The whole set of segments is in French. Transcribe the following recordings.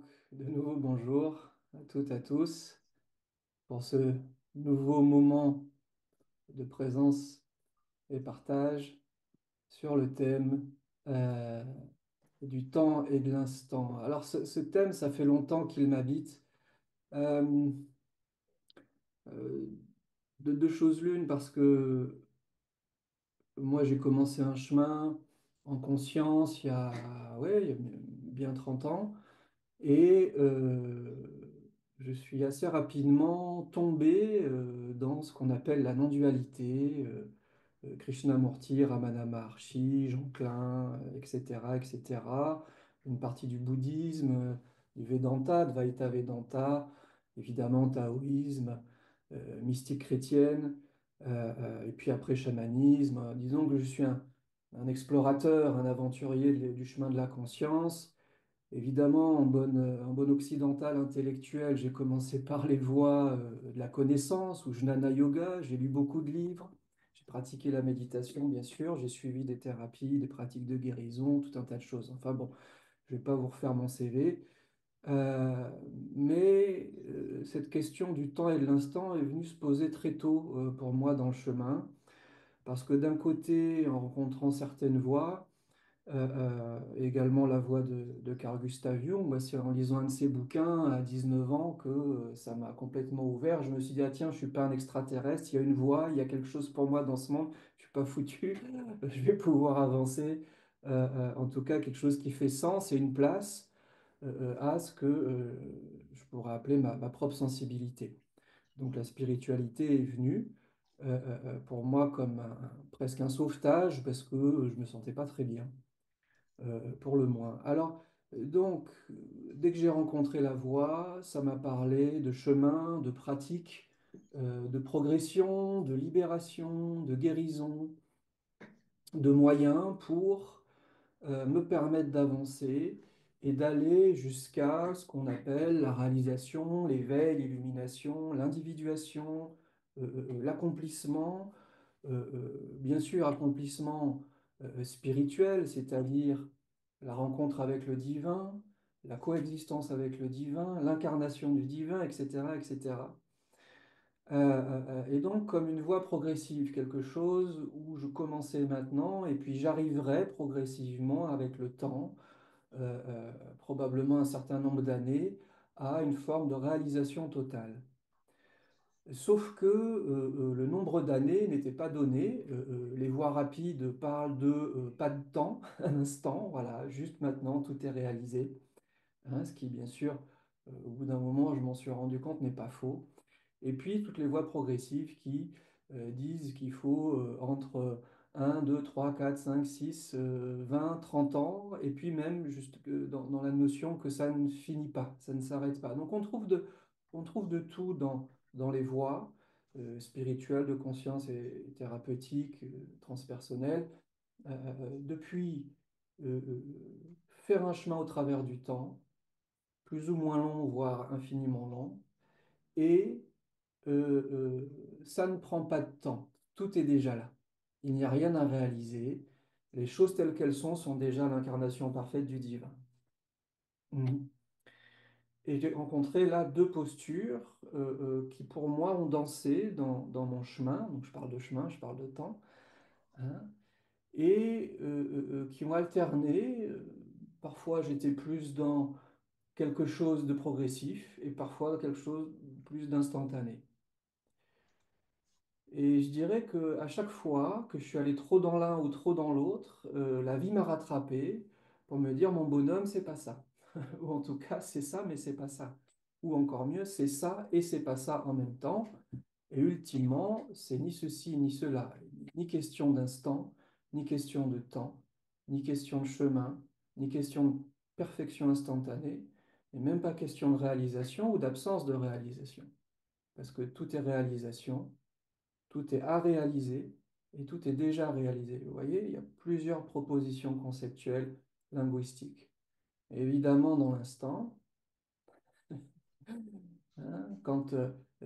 Donc, de nouveau, bonjour à toutes, à tous, pour ce nouveau moment de présence et partage sur le thème euh, du temps et de l'instant. Alors, ce thème, ça fait longtemps qu'il m'habite. Euh, euh, de deux choses l'une, parce que moi, j'ai commencé un chemin en conscience il y a bien 30 ans. Et je suis assez rapidement tombé dans ce qu'on appelle la non-dualité, Krishnamurti, Ramana Maharshi, Jean Klein, etc., etc. Une partie du bouddhisme, du Vedanta, Advaita Vedanta, évidemment taoïsme, mystique chrétienne, et puis après chamanisme. Disons que je suis un explorateur, un aventurier du chemin de la conscience. Évidemment, en bon occidental intellectuel, j'ai commencé par les voies de la connaissance ou Jnana Yoga. J'ai lu beaucoup de livres. J'ai pratiqué la méditation, bien sûr. J'ai suivi des thérapies, des pratiques de guérison, tout un tas de choses. Enfin bon, je ne vais pas vous refaire mon CV. Euh, mais cette question du temps et de l'instant est venue se poser très tôt pour moi dans le chemin. Parce que d'un côté, en rencontrant certaines voies, également la voix de Carl Gustav Jung. Moi, c'est en lisant un de ses bouquins à 19 ans que ça m'a complètement ouvert. Je me suis dit, ah tiens, je suis pas un extraterrestre, il y a une voie, il y a quelque chose pour moi dans ce monde, je suis pas foutu, je vais pouvoir avancer. En tout cas, quelque chose qui fait sens et une place à ce que je pourrais appeler ma propre sensibilité. Donc la spiritualité est venue pour moi comme presque un sauvetage parce que je me sentais pas très bien pour le moins. Alors, dès que j'ai rencontré la voie, ça m'a parlé de chemin, de pratique, de progression, de libération, de guérison, de moyens pour me permettre d'avancer et d'aller jusqu'à ce qu'on appelle la réalisation, l'éveil, l'illumination, l'individuation, l'accomplissement bien sûr, accomplissement spirituel, c'est-à-dire la rencontre avec le divin, la coexistence avec le divin, l'incarnation du divin, etc., etc. Et donc, comme une voie progressive, quelque chose où je commençais maintenant, et puis j'arriverai progressivement avec le temps, probablement un certain nombre d'années, à une forme de réalisation totale. Sauf que le nombre d'années n'était pas donné. Les voies rapides parlent de pas de temps, un instant, voilà, juste maintenant, tout est réalisé. Hein, ce qui, bien sûr, au bout d'un moment, je m'en suis rendu compte, n'est pas faux. Et puis, toutes les voies progressives qui disent qu'il faut entre 1, 2, 3, 4, 5, 6, 20, 30 ans, et puis même juste dans la notion que ça ne finit pas, ça ne s'arrête pas. Donc, on trouve de tout dans les voies spirituelles, de conscience et thérapeutiques, transpersonnelles, depuis faire un chemin au travers du temps, plus ou moins long, voire infiniment long, et ça ne prend pas de temps. Tout est déjà là. Il n'y a rien à réaliser. Les choses telles qu'elles sont déjà l'incarnation parfaite du divin. Mhm. Et j'ai rencontré là deux postures qui, pour moi, ont dansé dans mon chemin. Donc, je parle de chemin, je parle de temps. Hein, et qui ont alterné. Parfois, j'étais plus dans quelque chose de progressif et parfois quelque chose plus d'instantané. Et je dirais que à chaque fois que je suis allé trop dans l'un ou trop dans l'autre, la vie m'a rattrapé pour me dire mon bonhomme, c'est pas ça. Ou en tout cas, c'est ça, mais c'est pas ça. Ou encore mieux, c'est ça et c'est pas ça en même temps. Et ultimement, c'est ni ceci ni cela. Ni question d'instant, ni question de temps, ni question de chemin, ni question de perfection instantanée, et même pas question de réalisation ou d'absence de réalisation. Parce que tout est réalisation, tout est à réaliser et tout est déjà réalisé. Vous voyez, il y a plusieurs propositions conceptuelles linguistiques. Évidemment, dans l'instant, hein, quand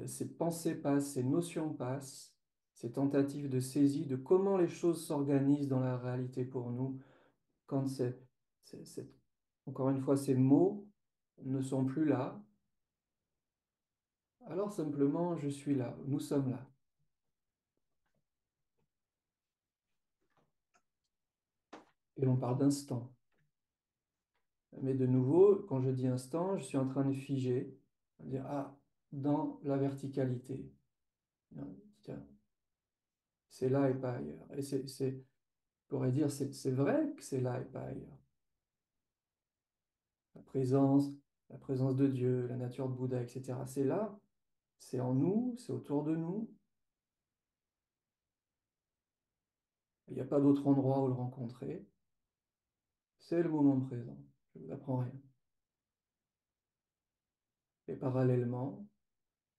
ces pensées passent, ces notions passent, ces tentatives de saisie de comment les choses s'organisent dans la réalité pour nous, quand encore une fois, ces mots ne sont plus là, alors simplement je suis là, nous sommes là. Et on parle d'instant. Mais de nouveau, quand je dis instant, je suis en train de figer, dire, ah, dans la verticalité. Tiens, c'est là et pas ailleurs. Et je pourrais dire, c'est vrai que c'est là et pas ailleurs. La présence, la présence de Dieu, la nature de Bouddha, etc. C'est là, c'est en nous, c'est autour de nous. Il n'y a pas d'autre endroit où le rencontrer. C'est le moment présent. Je ne vous apprends rien. Et parallèlement,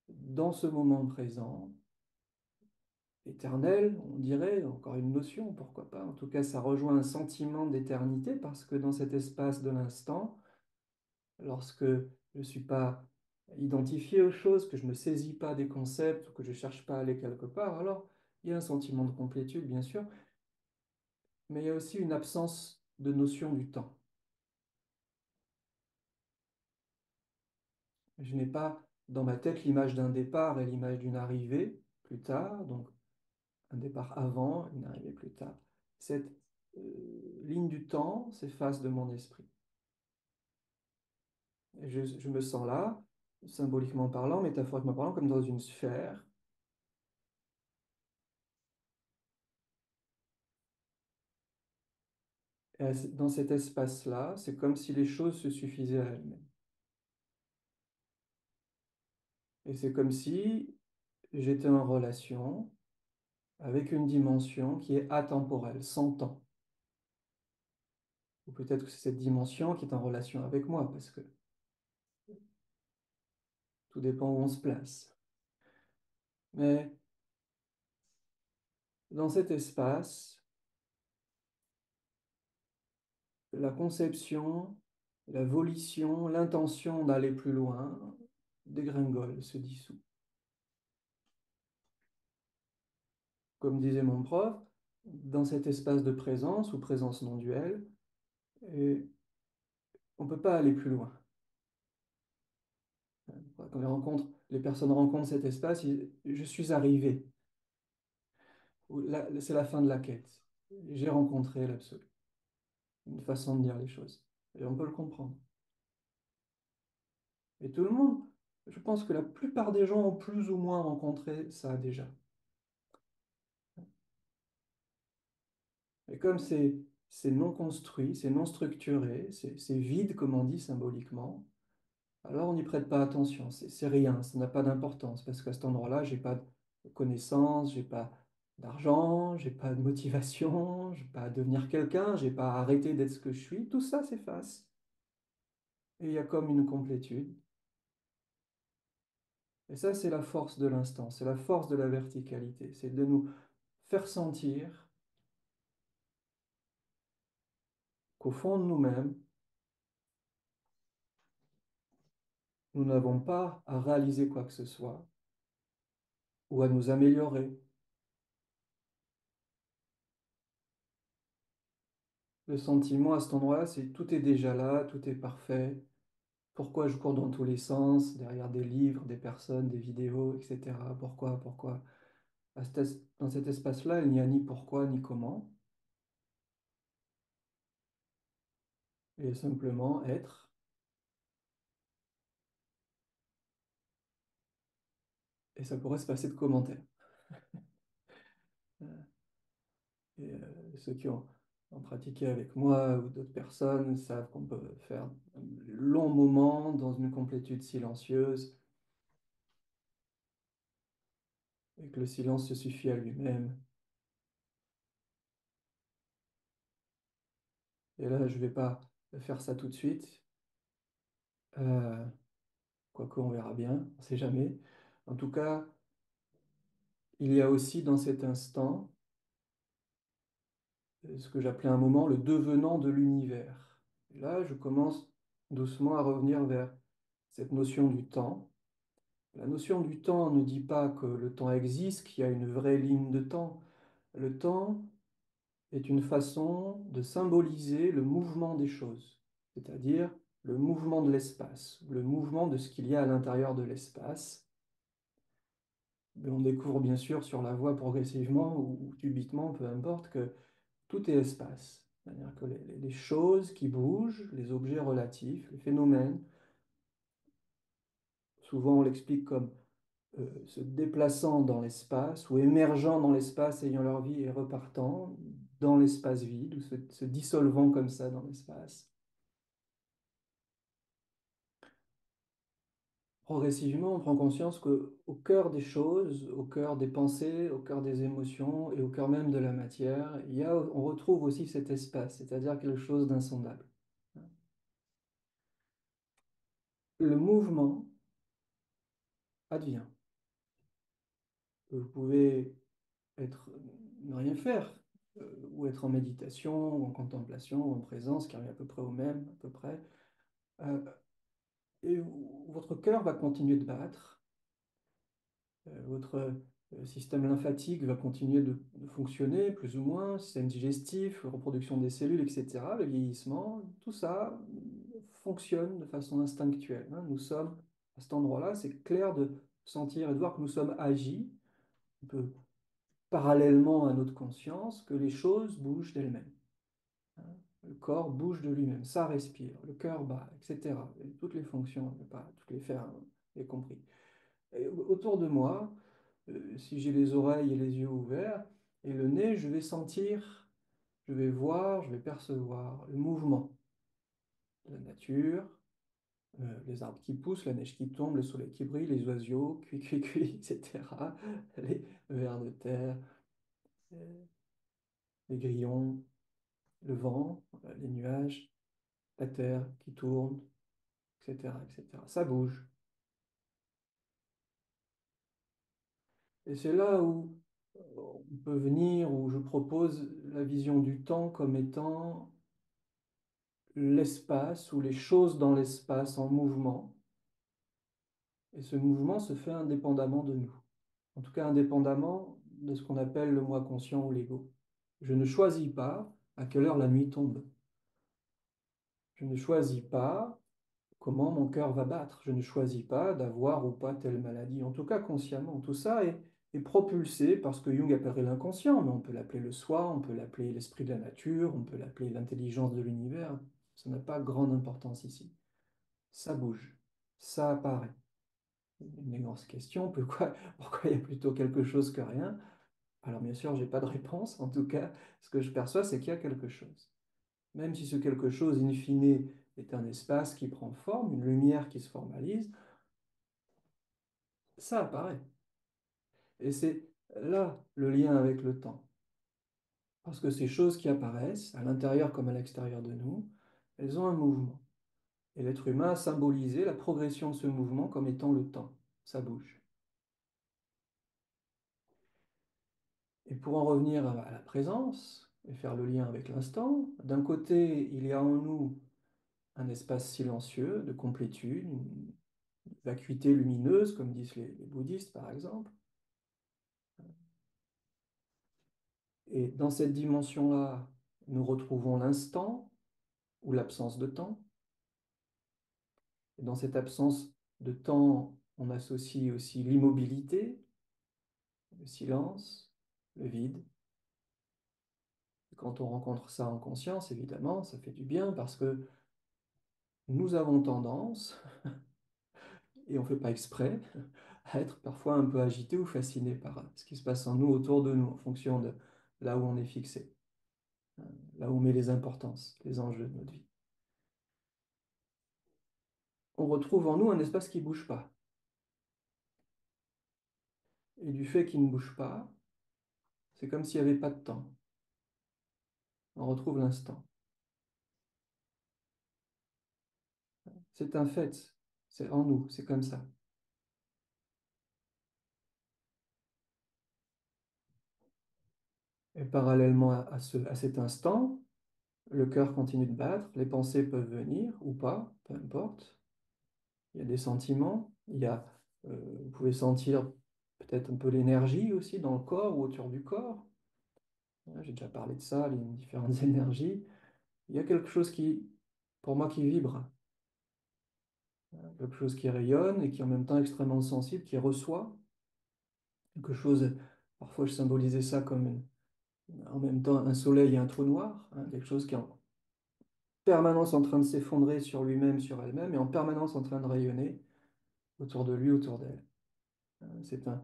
dans ce moment présent, éternel, on dirait, encore une notion, pourquoi pas. En tout cas, ça rejoint un sentiment d'éternité parce que dans cet espace de l'instant, lorsque je ne suis pas identifié aux choses, que je ne saisis pas des concepts ou que je ne cherche pas à aller quelque part, alors il y a un sentiment de complétude, bien sûr, mais il y a aussi une absence de notion du temps. Je n'ai pas dans ma tête l'image d'un départ et l'image d'une arrivée plus tard, donc un départ avant, une arrivée plus tard. Cette ligne du temps s'efface de mon esprit. Et je me sens là, symboliquement parlant, métaphoriquement parlant, comme dans une sphère. Et dans cet espace-là, c'est comme si les choses se suffisaient à elles-mêmes. Et c'est comme si j'étais en relation avec une dimension qui est atemporelle, sans temps. Ou peut-être que c'est cette dimension qui est en relation avec moi, parce que tout dépend où on se place. Mais dans cet espace, la conception, la volition, l'intention d'aller plus loin dégringole, se dissout. Comme disait mon prof, dans cet espace de présence ou présence non duelle, et on ne peut pas aller plus loin. Quand les personnes rencontrent cet espace, je suis arrivé. C'est la fin de la quête. J'ai rencontré l'absolu. Une façon de dire les choses. Et on peut le comprendre. Et tout le monde, je pense que la plupart des gens ont plus ou moins rencontré ça déjà. Et comme c'est non construit, c'est non structuré, c'est vide, comme on dit symboliquement, alors on n'y prête pas attention. C'est rien, ça n'a pas d'importance, parce qu'à cet endroit-là, j'ai pas de connaissances, j'ai pas d'argent, j'ai pas de motivation, j'ai pas à devenir quelqu'un, j'ai pas à arrêter d'être ce que je suis. Tout ça s'efface. Et il y a comme une complétude. Et ça, c'est la force de l'instant, c'est la force de la verticalité, c'est de nous faire sentir qu'au fond de nous-mêmes, nous n'avons pas à réaliser quoi que ce soit ou à nous améliorer. Le sentiment à cet endroit-là, c'est tout est déjà là, tout est parfait. Pourquoi je cours dans tous les sens, derrière des livres, des personnes, des vidéos, etc. Pourquoi? Dans cet espace-là, il n'y a ni pourquoi ni comment. Et simplement être. Et ça pourrait se passer de commentaires. Et ceux qui ont pratiqué avec moi ou d'autres personnes savent qu'on peut faire un long moment dans une complétude silencieuse et que le silence se suffit à lui-même. Et là, je ne vais pas faire ça tout de suite, euh, quoique on verra bien, on ne sait jamais. En tout cas, il y a aussi dans cet instant ce que j'appelais un moment le devenant de l'univers. Et là, je commence doucement à revenir vers cette notion du temps. La notion du temps ne dit pas que le temps existe, qu'il y a une vraie ligne de temps. Le temps est une façon de symboliser le mouvement des choses, c'est-à-dire le mouvement de l'espace, le mouvement de ce qu'il y a à l'intérieur de l'espace. Mais on découvre bien sûr sur la voie progressivement ou subitement, peu importe, que tout est espace. C'est-à-dire que les choses qui bougent, les objets relatifs, les phénomènes, souvent on l'explique comme se déplaçant dans l'espace ou émergeant dans l'espace, ayant leur vie et repartant dans l'espace vide ou se dissolvant comme ça dans l'espace. Progressivement, on prend conscience qu'au cœur des choses, au cœur des pensées, au cœur des émotions et au cœur même de la matière, on retrouve aussi cet espace, c'est-à-dire quelque chose d'insondable. Le mouvement advient. Vous pouvez ne rien faire, ou être en méditation, ou en contemplation, ou en présence, qui revient à peu près au même, à peu près. Euh, Votre cœur va continuer de battre, votre système lymphatique va continuer de fonctionner, plus ou moins, système digestif, reproduction des cellules, etc., le vieillissement, tout ça fonctionne de façon instinctuelle, hein. Nous sommes, à cet endroit-là, c'est clair de sentir et de voir que nous sommes agis, un peu parallèlement à notre conscience, que les choses bougent d'elles-mêmes, hein. Le corps bouge de lui-même, ça respire, le cœur bat, etc. Et toutes les fonctions, pas toutes les faire, hein, y compris. Et autour de moi, si j'ai les oreilles et les yeux ouverts et le nez, je vais sentir, je vais voir, je vais percevoir le mouvement de la nature, les arbres qui poussent, la neige qui tombe, le soleil qui brille, les oiseaux, cui, cui, cui, etc., les vers de terre, euh, les grillons, le vent, les nuages, la terre qui tourne, etc., etc. Ça bouge. Et c'est là où on peut venir, où je propose la vision du temps comme étant l'espace ou les choses dans l'espace en mouvement. Et ce mouvement se fait indépendamment de nous. En tout cas, indépendamment de ce qu'on appelle le moi conscient ou l'ego. Je ne choisis pas à quelle heure la nuit tombe. Je ne choisis pas comment mon cœur va battre. Je ne choisis pas d'avoir ou pas telle maladie. En tout cas, consciemment. Tout ça est propulsé par ce que Jung appellerait l'inconscient, mais on peut l'appeler le soi, on peut l'appeler l'esprit de la nature, on peut l'appeler l'intelligence de l'univers. Ça n'a pas grande importance ici. Ça bouge, ça apparaît. Une immense question, pourquoi il y a plutôt quelque chose que rien? Alors bien sûr, je n'ai pas de réponse. En tout cas, ce que je perçois, c'est qu'il y a quelque chose. Même si ce quelque chose, in fine, est un espace qui prend forme, une lumière qui se formalise, ça apparaît. Et c'est là le lien avec le temps. Parce que ces choses qui apparaissent, à l'intérieur comme à l'extérieur de nous, elles ont un mouvement. Et l'être humain a symbolisé la progression de ce mouvement comme étant le temps. Ça bouge. Et pour en revenir à la présence et faire le lien avec l'instant, d'un côté, il y a en nous un espace silencieux de complétude, une vacuité lumineuse, comme disent les bouddhistes par exemple. Et dans cette dimension-là, nous retrouvons l'instant ou l'absence de temps. Et dans cette absence de temps, on associe aussi l'immobilité, le silence, le vide. Et quand on rencontre ça en conscience, évidemment, ça fait du bien parce que nous avons tendance, et on ne fait pas exprès, à être parfois un peu agité ou fasciné par ce qui se passe en nous, autour de nous, en fonction de là où on est fixé, là où on met les importances, les enjeux de notre vie. On retrouve en nous un espace qui ne bouge pas. Et du fait qu'il ne bouge pas, c'est comme s'il n'y avait pas de temps. On retrouve l'instant. C'est un fait, c'est en nous, c'est comme ça. Et parallèlement à cet instant, le cœur continue de battre, les pensées peuvent venir ou pas, peu importe. Il y a des sentiments, vous pouvez sentir peut-être un peu l'énergie aussi dans le corps ou autour du corps. J'ai déjà parlé de ça, les différentes énergies. Il y a quelque chose pour moi, qui vibre. quelque chose qui rayonne et qui est en même temps extrêmement sensible, qui reçoit quelque chose. Parfois, je symbolisais ça comme en même temps un soleil et un trou noir, hein, quelque chose qui est en permanence en train de s'effondrer sur lui-même, sur elle-même, et en permanence en train de rayonner autour de lui, autour d'elle. C'est un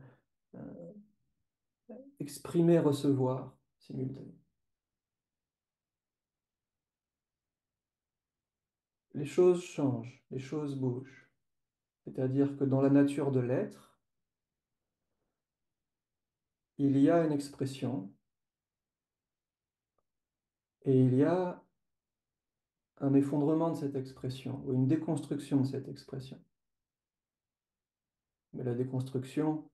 exprimer, recevoir simultané. Les choses changent, les choses bougent. C'est-à-dire que dans la nature de l'être, il y a une expression et il y a un effondrement de cette expression ou une déconstruction de cette expression. Mais la déconstruction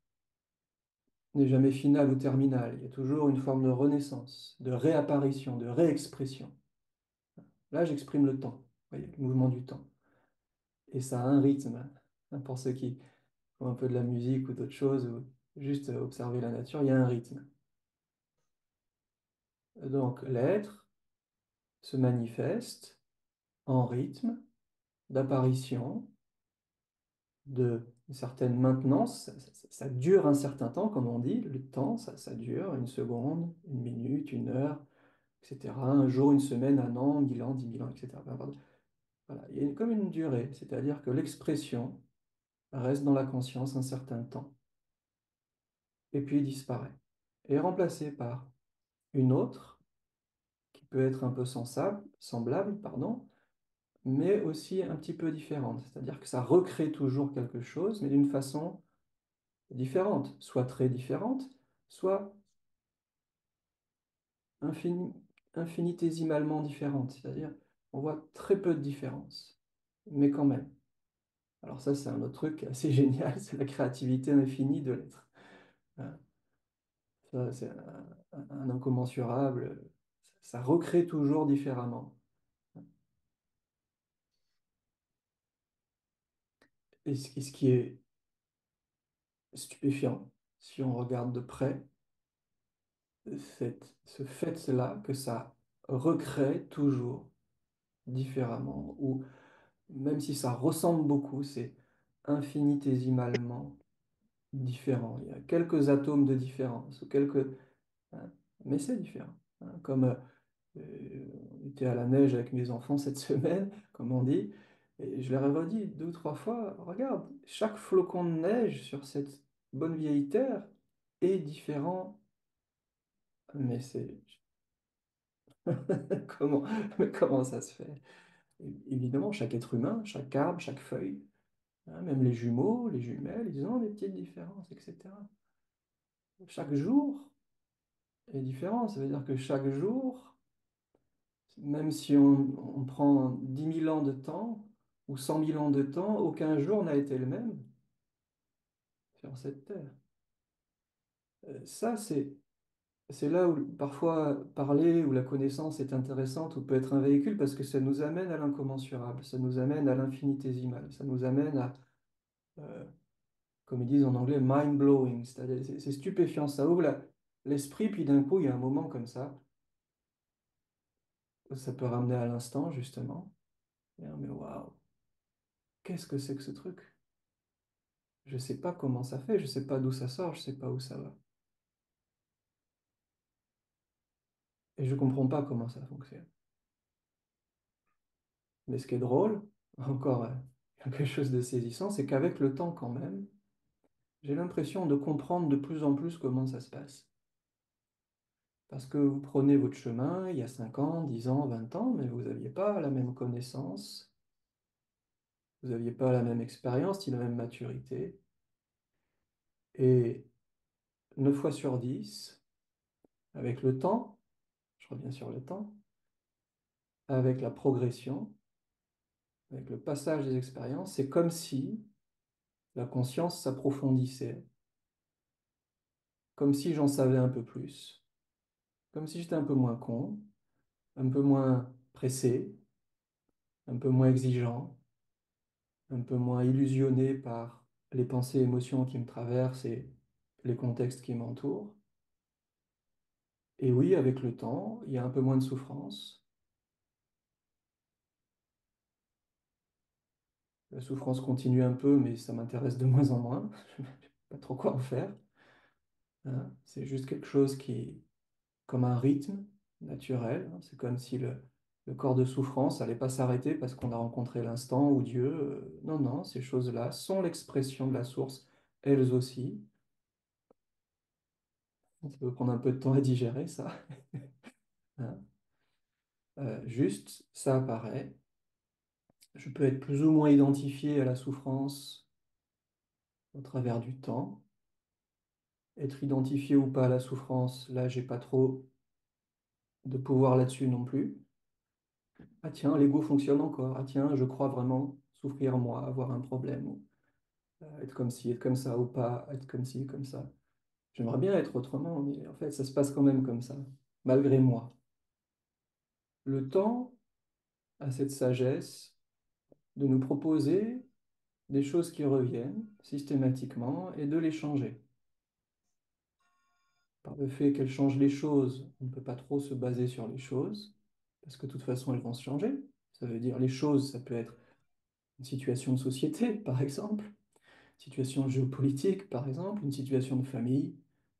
n'est jamais finale ou terminale. Il y a toujours une forme de renaissance, de réapparition, de réexpression. Là, j'exprime le temps, vous voyez, le mouvement du temps. Et ça a un rythme, hein, pour ceux qui font un peu de la musique ou d'autres choses, ou juste observer la nature, il y a un rythme. Donc, l'être se manifeste en rythme d'apparition, de certaine maintenance. Ça dure un certain temps, comme on dit. Le temps, ça dure une seconde, une minute, une heure, etc. Un jour, une semaine, un an, 1000 ans, 10 000 ans, etc. Voilà. Il y a comme une durée, c'est-à-dire que l'expression reste dans la conscience un certain temps, et puis disparaît, et est remplacée par une autre, qui peut être un peu semblable, pardon, mais aussi un petit peu différente. C'est-à-dire que ça recrée toujours quelque chose, mais d'une façon différentes, soit très différentes, soit infini- infinitésimalement différentes. C'est-à-dire, on voit très peu de différence, mais quand même. Alors ça, c'est un autre truc assez génial, c'est la créativité infinie de l'être. Hein. Ça, c'est un incommensurable. Ça recrée toujours différemment. Et ce qui est stupéfiant, si on regarde de près, c'est ce fait-là que ça recrée toujours différemment, ou même si ça ressemble beaucoup, c'est infinitésimalement différent. Il y a quelques atomes de différence, ou quelques, hein, mais c'est différent. Hein. Comme on était à la neige avec mes enfants cette semaine, comme on dit, et je leur ai redit 2 ou 3 fois, regarde, chaque flocon de neige sur cette bonne vieille terre est différent, mais c'est comment, mais comment ça se fait? Évidemment, chaque être humain, chaque arbre, chaque feuille. Hein, même les jumeaux, les jumelles, ils ont des petites différences, etc. Chaque jour est différent. Ça veut dire que chaque jour, même si on prend 10 000 ans de temps ou 100 000 ans de temps, aucun jour n'a été le même sur cette terre. Ça, c'est là où parfois parler ou la connaissance est intéressante ou peut être un véhicule parce que ça nous amène à l'incommensurable, ça nous amène à l'infinitésimal, ça nous amène à, euh, comme ils disent en anglais, mind-blowing, c'est-à-dire c'est stupéfiant, ça ouvre l'esprit, puis d'un coup, il y a un moment comme ça peut ramener à l'instant, justement, et on met waouh, qu'est-ce que c'est que ce truc? Je ne sais pas comment ça fait, je ne sais pas d'où ça sort, je ne sais pas où ça va. Et je ne comprends pas comment ça fonctionne. Mais ce qui est drôle, encore quelque chose de saisissant, c'est qu'avec le temps quand même, j'ai l'impression de comprendre de plus en plus comment ça se passe. Parce que vous prenez votre chemin il y a 5 ans, 10 ans, 20 ans, mais vous n'aviez pas la même connaissance, vous n'aviez pas la même expérience, ni la même maturité. Et 9 fois sur 10, avec le temps, je reviens sur le temps, avec la progression, avec le passage des expériences, c'est comme si la conscience s'approfondissait, comme si j'en savais un peu plus, comme si j'étais un peu moins con, un peu moins pressé, un peu moins exigeant, un peu moins illusionné par les pensées et émotions qui me traversent et les contextes qui m'entourent. Et oui, avec le temps, il y a un peu moins de souffrance, La souffrance continue un peu, mais ça m'intéresse de moins en moins. Je ne sais pas trop quoi en faire. Hein. C'est juste quelque chose qui est comme un rythme naturel. Hein. C'est comme si le corps de souffrance n'allait pas s'arrêter parce qu'on a rencontré l'instant ou Dieu. Non, non, ces choses-là sont l'expression de la source, elles aussi. Ça peut prendre un peu de temps à digérer, ça. Hein. Juste, ça apparaît. Je peux être plus ou moins identifié à la souffrance au travers du temps. Être identifié ou pas à la souffrance, là, j'ai pas trop de pouvoir là-dessus non plus. Ah tiens, l'ego fonctionne encore. Ah tiens, je crois vraiment souffrir moi, avoir un problème, ou être comme ci, être comme ça, ou pas être comme ci, comme ça. J'aimerais bien être autrement, mais en fait, ça se passe quand même comme ça, malgré moi. Le temps a cette sagesse de nous proposer des choses qui reviennent systématiquement et de les changer. Par le fait qu'elles changent les choses, on ne peut pas trop se baser sur les choses, parce que de toute façon, elles vont se changer. Ça veut dire les choses, ça peut être une situation de société, par exemple, une situation géopolitique, par exemple, une situation de famille,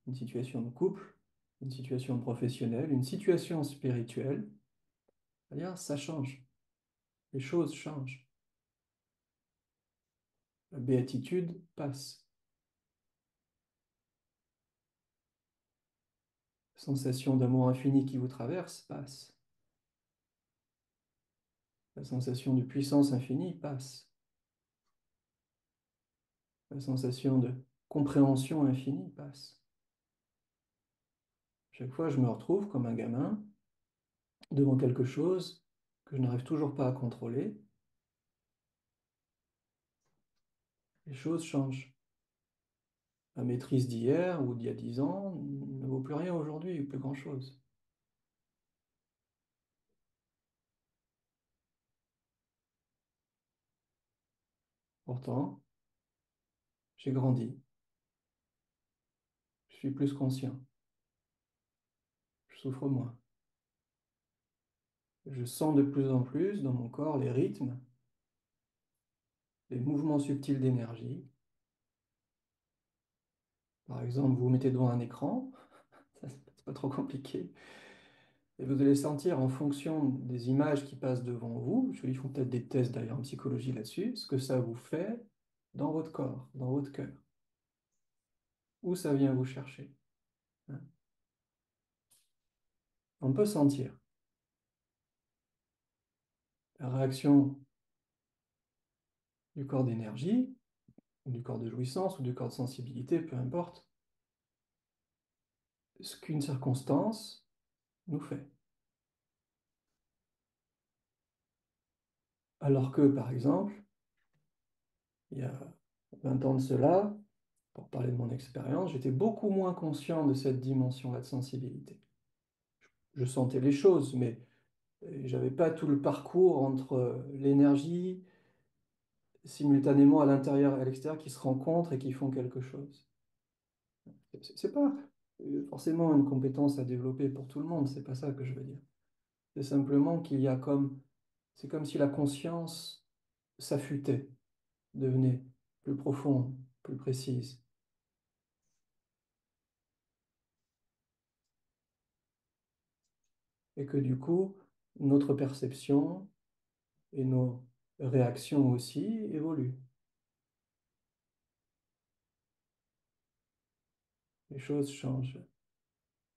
une situation de couple, une situation professionnelle, une situation spirituelle. C'est-à-dire, ça change. Les choses changent. La béatitude passe. La sensation d'amour infini qui vous traverse passe. La sensation de puissance infinie passe. La sensation de compréhension infinie passe. Chaque fois, je me retrouve comme un gamin devant quelque chose que je n'arrive toujours pas à contrôler. Les choses changent. Ma maîtrise d'hier ou d'il y a 10 ans ne vaut plus rien aujourd'hui, ou plus grand-chose. Pourtant, j'ai grandi, je suis plus conscient, je souffre moins. Je sens de plus en plus dans mon corps les rythmes, les mouvements subtils d'énergie. Par exemple, vous vous mettez devant un écran, ça, c'est pas trop compliqué, et vous allez sentir en fonction des images qui passent devant vous, ils font peut-être des tests d'ailleurs en psychologie là-dessus, ce que ça vous fait dans votre corps, dans votre cœur, où ça vient vous chercher. Hein. On peut sentir la réaction du corps d'énergie, ou du corps de jouissance, ou du corps de sensibilité, peu importe, ce qu'une circonstance nous fait. Alors que, par exemple, il y a 20 ans de cela, pour parler de mon expérience, j'étais beaucoup moins conscient de cette dimension-là de sensibilité. Je sentais les choses, mais j'avais pas tout le parcours entre l'énergie simultanément à l'intérieur et à l'extérieur qui se rencontrent et qui font quelque chose. C'est pas forcément une compétence à développer pour tout le monde, c'est pas ça que je veux dire. C'est simplement qu'il y a comme, c'est comme si la conscience s'affûtait, devenait plus profonde, plus précise, et que du coup, notre perception et nos réactions aussi évoluent. Les choses changent,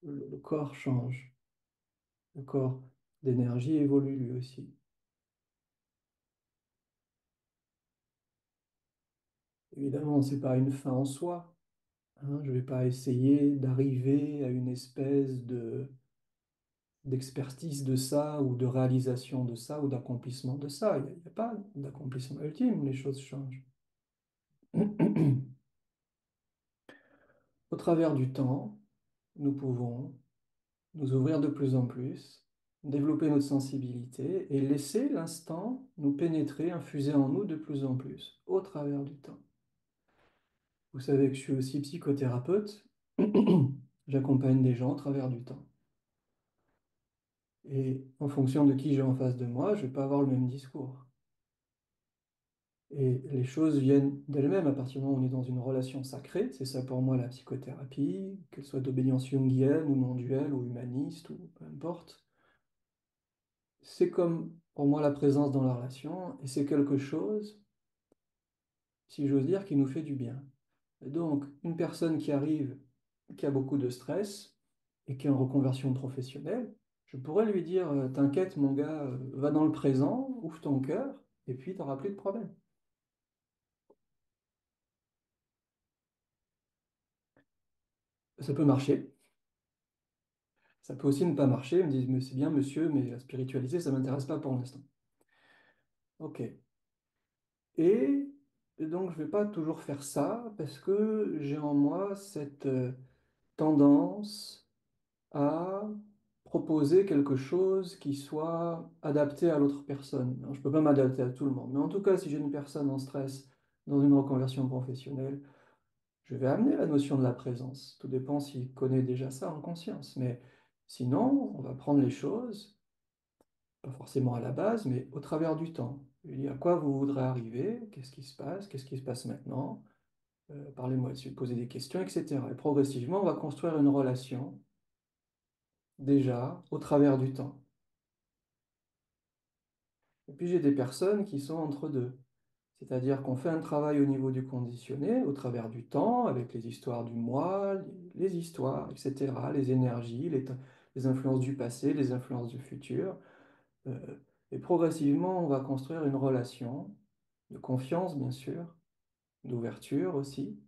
le corps change, le corps d'énergie évolue lui aussi. Évidemment, c'est pas une fin en soi. Hein, je ne vais pas essayer d'arriver à une espèce d'expertise de ça ou de réalisation de ça ou d'accomplissement de ça. Il n'y a pas d'accomplissement ultime, les choses changent. Au travers du temps, nous pouvons nous ouvrir de plus en plus, développer notre sensibilité et laisser l'instant nous pénétrer, infuser en nous de plus en plus, au travers du temps. Vous savez que je suis aussi psychothérapeute. J'accompagne des gens au travers du temps. Et en fonction de qui j'ai en face de moi, je ne vais pas avoir le même discours. Et les choses viennent d'elles-mêmes à partir du moment où on est dans une relation sacrée. C'est ça pour moi la psychothérapie, qu'elle soit d'obédience jungienne ou non duelle ou humaniste ou peu importe. C'est comme pour moi la présence dans la relation et c'est quelque chose, si j'ose dire, qui nous fait du bien. Et donc, une personne qui arrive, qui a beaucoup de stress et qui est en reconversion professionnelle, je pourrais lui dire, t'inquiète mon gars, va dans le présent, ouvre ton cœur et puis tu n'auras plus de problème. Ça peut marcher. Ça peut aussi ne pas marcher. Ils me disent, mais c'est bien, monsieur, mais la spiritualité, ça ne m'intéresse pas pour l'instant. OK. Et, et donc, je ne vais pas toujours faire ça parce que j'ai en moi cette tendance à proposer quelque chose qui soit adapté à l'autre personne. Alors, je ne peux pas m'adapter à tout le monde. Mais en tout cas, si j'ai une personne en stress dans une reconversion professionnelle, je vais amener la notion de la présence. Tout dépend s'il connaît déjà ça en conscience. Mais sinon, on va prendre les choses pas forcément à la base, mais au travers du temps. Je lui dis à quoi vous voudrez arriver, qu'est-ce qui se passe, qu'est-ce qui se passe maintenant, parlez-moi dessus, posez des questions, etc. Et progressivement, on va construire une relation, déjà, au travers du temps. Et puis j'ai des personnes qui sont entre deux. C'est-à-dire qu'on fait un travail au niveau du conditionné, au travers du temps, avec les histoires du moi, les histoires, etc., les énergies, les influences du passé, les influences du futur. Euh, et progressivement, on va construire une relation de confiance, bien sûr, d'ouverture aussi.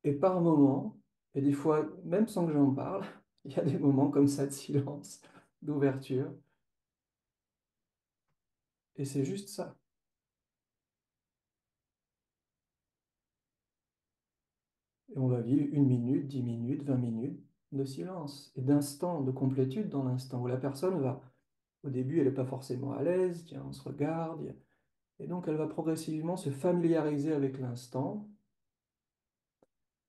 Et par moments, et des fois, même sans que j'en parle, il y a des moments comme ça de silence, d'ouverture. Et c'est juste ça. Et on va vivre 1 minute, 10 minutes, 20 minutes de silence et d'instant, de complétude dans l'instant où la personne va, au début, elle n'est pas forcément à l'aise, tiens, on se regarde, et donc elle va progressivement se familiariser avec l'instant,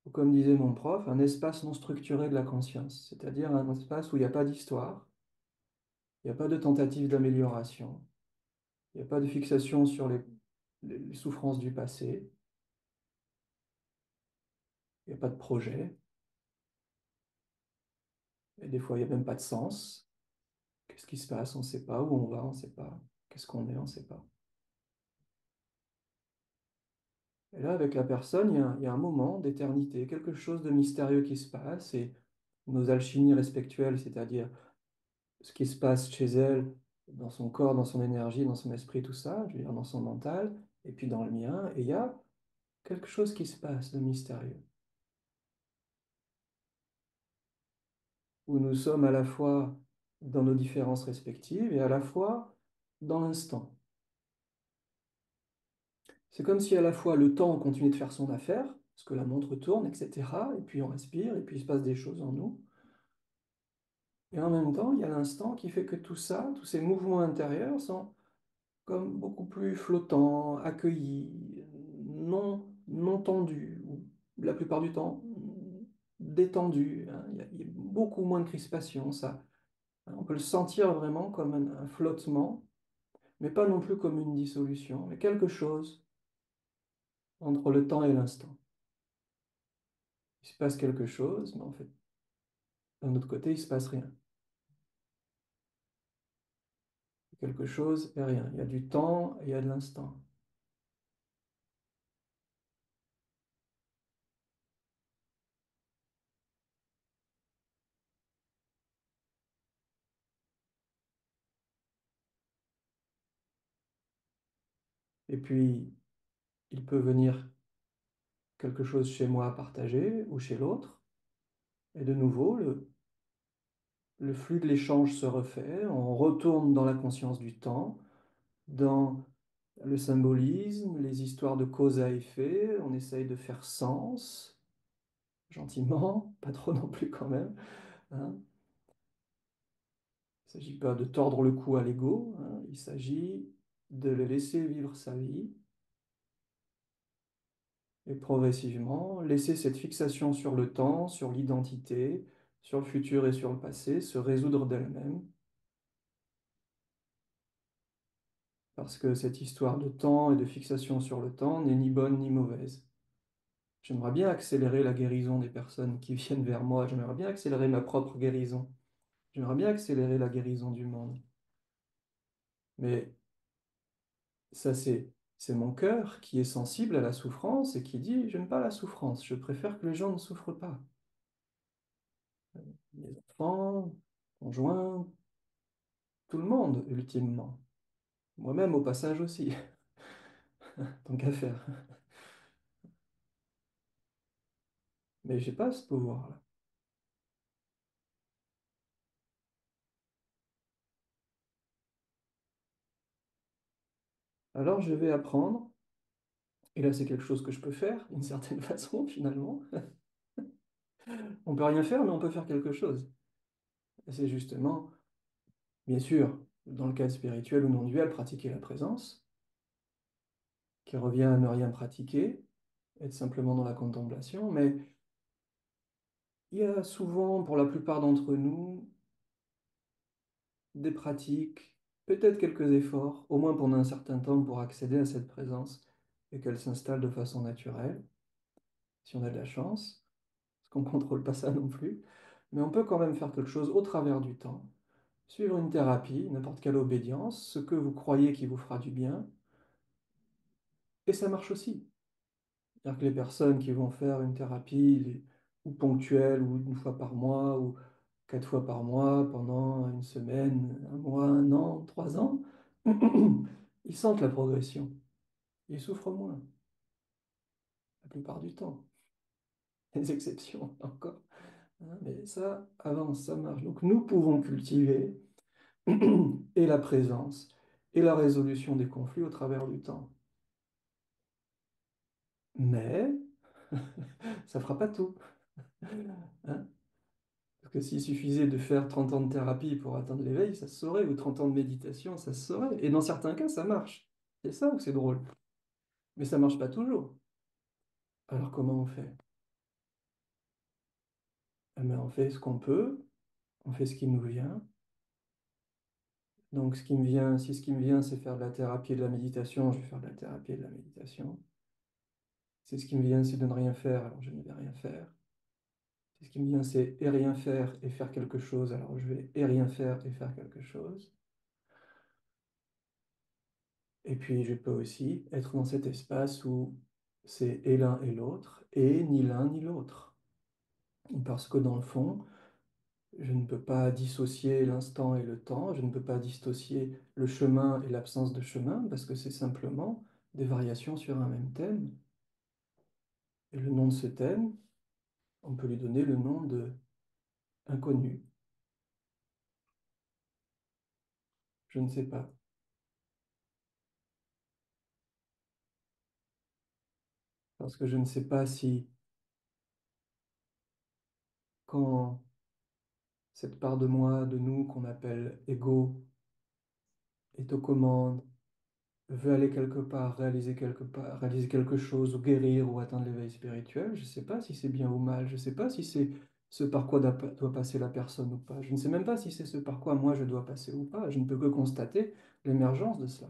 ou comme disait mon prof, un espace non structuré de la conscience, c'est-à-dire un espace où il n'y a pas d'histoire, il n'y a pas de tentative d'amélioration, il n'y a pas de fixation sur les souffrances du passé, il n'y a pas de projet, et des fois il n'y a même pas de sens. Qu'est-ce qui se passe? On ne sait pas. Où on va? On ne sait pas. Qu'est-ce qu'on est? On ne sait pas. Et là, avec la personne, il y a un moment d'éternité, quelque chose de mystérieux qui se passe, et nos alchimies respectuelles, c'est-à-dire ce qui se passe chez elle, dans son corps, dans son énergie, dans son esprit, tout ça, je veux dire dans son mental, et puis dans le mien, et il y a quelque chose qui se passe de mystérieux, où nous sommes à la fois dans nos différences respectives et à la fois dans l'instant. C'est comme si à la fois le temps continuait de faire son affaire, parce que la montre tourne, etc., et puis on respire, et puis il se passe des choses en nous, et en même temps, il y a l'instant qui fait que tout ça, tous ces mouvements intérieurs sont comme beaucoup plus flottants, accueillis, non tendus, ou la plupart du temps détendus, hein. Il y a beaucoup moins de crispation, ça. Hein. On peut le sentir vraiment comme un flottement, mais pas non plus comme une dissolution, mais quelque chose entre le temps et l'instant. Il se passe quelque chose, mais en fait, d'un autre côté, il se passe rien. Quelque chose et rien. Il y a du temps et il y a de l'instant. Et puis, il peut venir quelque chose chez moi à partager ou chez l'autre. Et de nouveau, le flux de l'échange se refait. On retourne dans la conscience du temps, dans le symbolisme, les histoires de cause à effet. On essaye de faire sens, gentiment, pas trop non plus quand même. Hein. Il ne s'agit pas de tordre le cou à l'ego, hein. Il s'agit de le laisser vivre sa vie et progressivement laisser cette fixation sur le temps, sur l'identité, sur le futur et sur le passé se résoudre d'elle-même parce que cette histoire de temps et de fixation sur le temps n'est ni bonne ni mauvaise. J'aimerais bien accélérer la guérison des personnes qui viennent vers moi, j'aimerais bien accélérer ma propre guérison, j'aimerais bien accélérer la guérison du monde. Mais ça, c'est mon cœur qui est sensible à la souffrance et qui dit, j'aime pas la souffrance, je préfère que les gens ne souffrent pas. Mes enfants, conjoints, tout le monde, ultimement. Moi-même, au passage aussi. Tant qu'à faire. Mais j'ai pas ce pouvoir-là. Alors je vais apprendre, et là c'est quelque chose que je peux faire, d'une certaine façon, finalement. On peut rien faire, mais on peut faire quelque chose. Et c'est justement, bien sûr, dans le cadre spirituel ou non duel, pratiquer la présence, qui revient à ne rien pratiquer, être simplement dans la contemplation, mais il y a souvent, pour la plupart d'entre nous, des pratiques, peut-être quelques efforts, au moins pendant un certain temps pour accéder à cette présence et qu'elle s'installe de façon naturelle, si on a de la chance, parce qu'on ne contrôle pas ça non plus. Mais on peut quand même faire quelque chose au travers du temps, suivre une thérapie, n'importe quelle obédience, ce que vous croyez qui vous fera du bien, et ça marche aussi. C'est-à-dire que les personnes qui vont faire une thérapie ou ponctuelle, ou une fois par mois, ou 4 fois par mois, pendant une semaine, un mois, un an, 3 ans, ils sentent la progression. Ils souffrent moins, la plupart du temps. Des exceptions encore. Hein, mais ça avance, ça marche. Donc nous pouvons cultiver et la présence et la résolution des conflits au travers du temps. Mais ça ne fera pas tout. Hein. Parce que s'il suffisait de faire 30 ans de thérapie pour atteindre l'éveil, ça se saurait, ou 30 ans de méditation, ça se saurait. Et dans certains cas, ça marche. C'est ça où c'est drôle. Mais ça marche pas toujours. Alors comment on fait? Eh ben, on fait ce qu'on peut, on fait ce qui nous vient. Donc ce qui me vient, si ce qui me vient, c'est faire de la thérapie et de la méditation, je vais faire de la thérapie et de la méditation. Si ce qui me vient, c'est de ne rien faire, alors je ne vais rien faire. Si ce qui me vient, c'est et rien faire et faire quelque chose, alors je vais et rien faire et faire quelque chose. Et puis, je peux aussi être dans cet espace où c'est et l'un et l'autre, et ni l'un ni l'autre. Parce que dans le fond, je ne peux pas dissocier l'instant et le temps, je ne peux pas dissocier le chemin et l'absence de chemin, parce que c'est simplement des variations sur un même thème. Et le nom de ce thème, on peut lui donner le nom de inconnu. Je ne sais pas. Parce que je ne sais pas si, quand cette part de moi, de nous, qu'on appelle ego, est aux commandes, veut aller quelque part, réaliser quelque chose, ou guérir, ou atteindre l'éveil spirituel, je ne sais pas si c'est bien ou mal, je ne sais pas si c'est ce par quoi doit passer la personne ou pas. Je ne sais même pas si c'est ce par quoi moi je dois passer ou pas. Je ne peux que constater l'émergence de cela.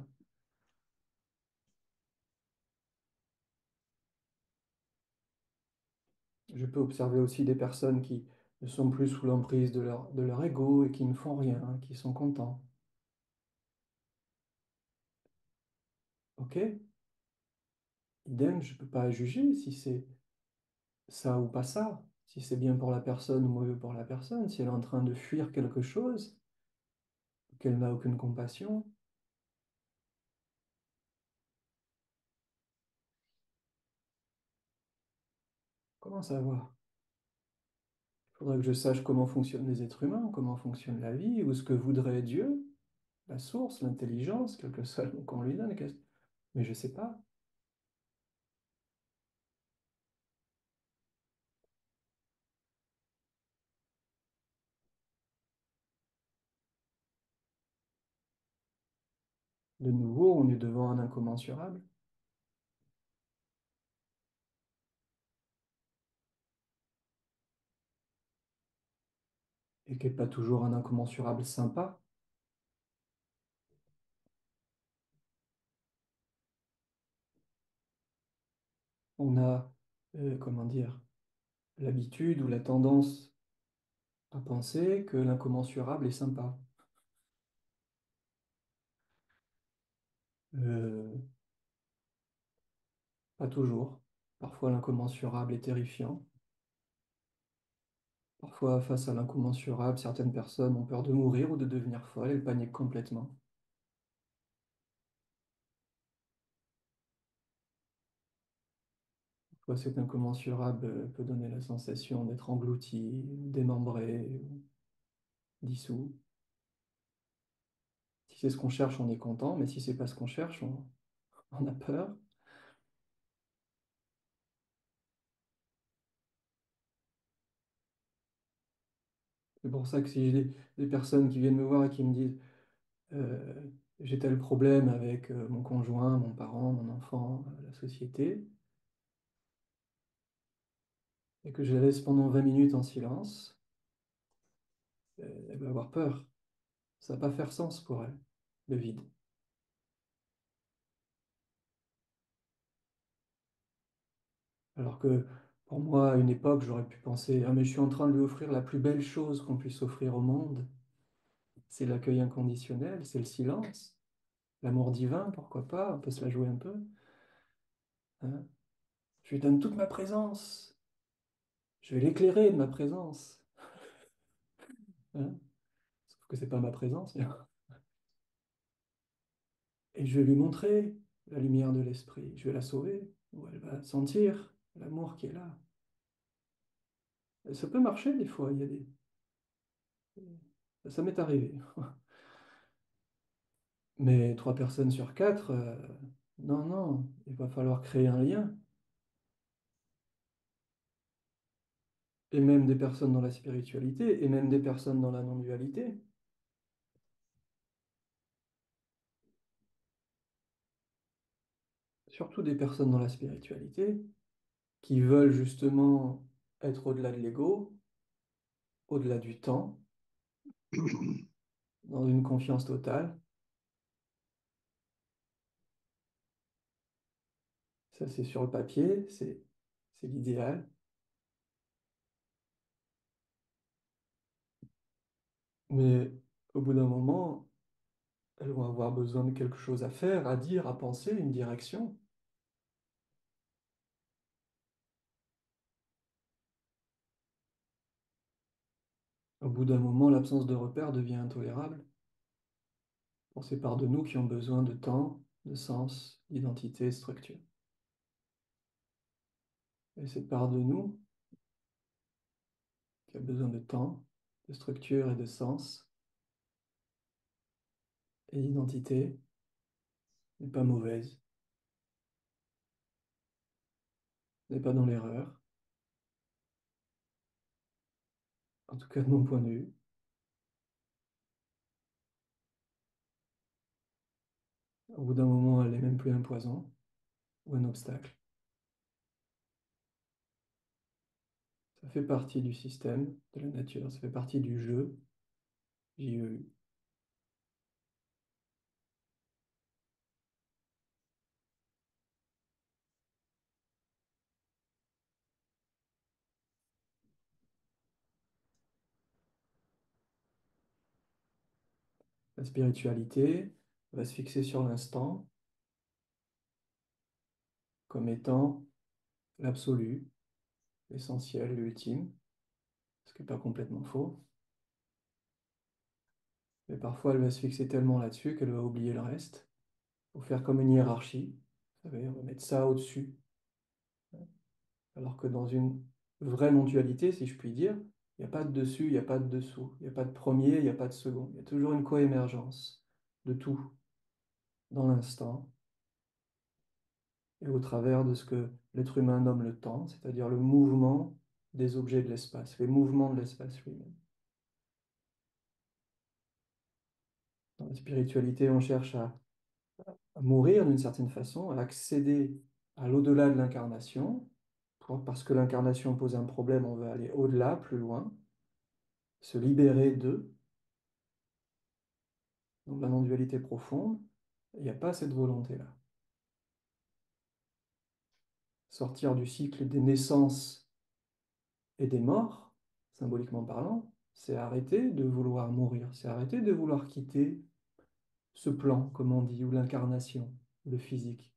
Je peux observer aussi des personnes qui ne sont plus sous l'emprise de leur ego et qui ne font rien, qui sont contents. Ok? Idem, je ne peux pas juger si c'est ça ou pas ça, si c'est bien pour la personne ou mauvais pour la personne, si elle est en train de fuir quelque chose, qu'elle n'a aucune compassion. Comment savoir? Il faudrait que je sache comment fonctionnent les êtres humains, comment fonctionne la vie, ou ce que voudrait Dieu, la source, l'intelligence, quel que soit le mot qu'on lui donne. Mais je ne sais pas. De nouveau, on est devant un incommensurable, et qui n'est pas toujours un incommensurable sympa. On a, comment dire, l'habitude ou la tendance à penser que l'incommensurable est sympa. Euh, Pas toujours. Parfois, l'incommensurable est terrifiant. Parfois, face à l'incommensurable, certaines personnes ont peur de mourir ou de devenir folles, elles paniquent complètement. Parfois, cet incommensurable peut donner la sensation d'être englouti, démembré, dissous. Si c'est ce qu'on cherche, on est content, mais si c'est pas ce qu'on cherche, on a peur. C'est pour ça que si j'ai des personnes qui viennent me voir et qui me disent j'ai tel problème avec mon conjoint, mon parent, mon enfant, la société, et que je la laisse pendant 20 minutes en silence, elle va avoir peur. Ça va pas faire sens pour elle, le vide. Alors que pour moi, à une époque, j'aurais pu penser, ah mais je suis en train de lui offrir la plus belle chose qu'on puisse offrir au monde. C'est l'accueil inconditionnel, c'est le silence, l'amour divin, pourquoi pas, on peut se la jouer un peu, hein. Je lui donne toute ma présence, je vais l'éclairer de ma présence, hein. Sauf que c'est pas ma présence, bien. Et je vais lui montrer la lumière de l'esprit, je vais la sauver, où elle va sentir l'amour qui est là. Et ça peut marcher des fois, il y a des... Ça m'est arrivé. Mais 3 personnes sur 4, non, non, il va falloir créer un lien. Et même des personnes dans la spiritualité, et même des personnes dans la non-dualité. Surtout des personnes dans la spiritualité qui veulent justement être au-delà de l'ego, au-delà du temps, dans une confiance totale. Ça, c'est sur le papier, c'est l'idéal. Mais au bout d'un moment, elles vont avoir besoin de quelque chose à faire, à dire, à penser, une direction. Au bout d'un moment, l'absence de repère devient intolérable pour ces parts de nous qui ont besoin de temps, de sens, d'identité, de structure. Et cette part de nous qui a besoin de temps, de structure et de sens et d'identité n'est pas mauvaise, n'est pas dans l'erreur, en tout cas de mon point de vue. Au bout d'un moment, elle n'est même plus un poison ou un obstacle. Ça fait partie du système, de la nature, ça fait partie du jeu, JEU. La spiritualité va se fixer sur l'instant comme étant l'absolu, l'essentiel, l'ultime, ce qui n'est pas complètement faux. Mais parfois, elle va se fixer tellement là-dessus qu'elle va oublier le reste, pour faire comme une hiérarchie. Vous savez, on va mettre ça au-dessus. Alors que dans une vraie non-dualité, si je puis dire, il n'y a pas de dessus, il n'y a pas de dessous, il n'y a pas de premier, il n'y a pas de second. Il y a toujours une coémergence de tout dans l'instant et au travers de ce que l'être humain nomme le temps, c'est-à-dire le mouvement des objets de l'espace, les mouvements de l'espace lui-même. Dans la spiritualité, on cherche à mourir d'une certaine façon, à accéder à l'au-delà de l'incarnation. Parce que l'incarnation pose un problème, on veut aller au-delà, plus loin, se libérer d'eux. Donc la non-dualité profonde, il n'y a pas cette volonté-là. sortir du cycle des naissances et des morts, symboliquement parlant, c'est arrêter de vouloir mourir, c'est arrêter de vouloir quitter ce plan, comme on dit, ou l'incarnation, le physique.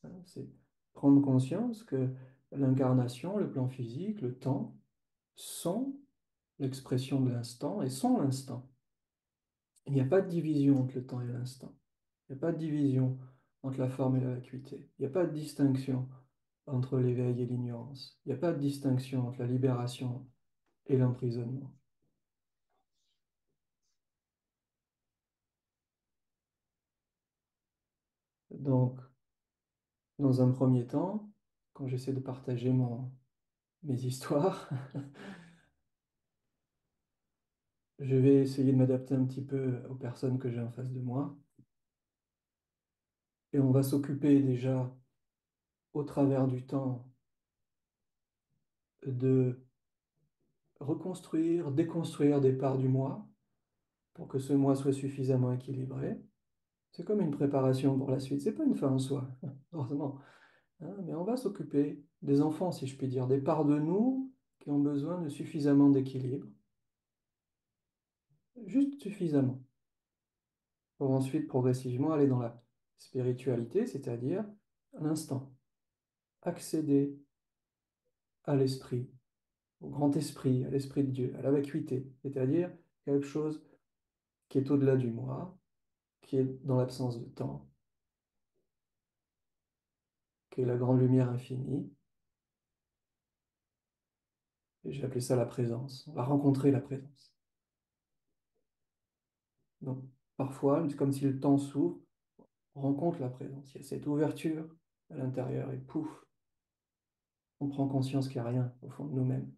Hein, c'est prendre conscience que l'incarnation, le plan physique, le temps, sont l'expression de l'instant et sont l'instant. Il n'y a pas de division entre le temps et l'instant. Il n'y a pas de division entre la forme et la vacuité. Il n'y a pas de distinction entre l'éveil et l'ignorance. Il n'y a pas de distinction entre la libération et l'emprisonnement. Donc, dans un premier temps, quand j'essaie de partager mes histoires, je vais essayer de m'adapter un petit peu aux personnes que j'ai en face de moi. Et on va s'occuper déjà, au travers du temps, de reconstruire, déconstruire des parts du moi pour que ce moi soit suffisamment équilibré. C'est comme une préparation pour la suite. C'est pas une fin en soi, heureusement. Hein, mais on va s'occuper des enfants, si je puis dire, des parts de nous qui ont besoin de suffisamment d'équilibre, juste suffisamment, pour ensuite progressivement aller dans la spiritualité, c'est-à-dire l'instant, accéder à l'esprit, au grand esprit, à l'esprit de Dieu, à la vacuité, c'est-à-dire quelque chose qui est au-delà du moi, qui est dans l'absence de temps, qui est la grande lumière infinie. Et j'ai appelé ça la présence. On va rencontrer la présence. Donc, parfois, c'est comme si le temps s'ouvre, on rencontre la présence. Il y a cette ouverture à l'intérieur et pouf, on prend conscience qu'il n'y a rien au fond de nous-mêmes.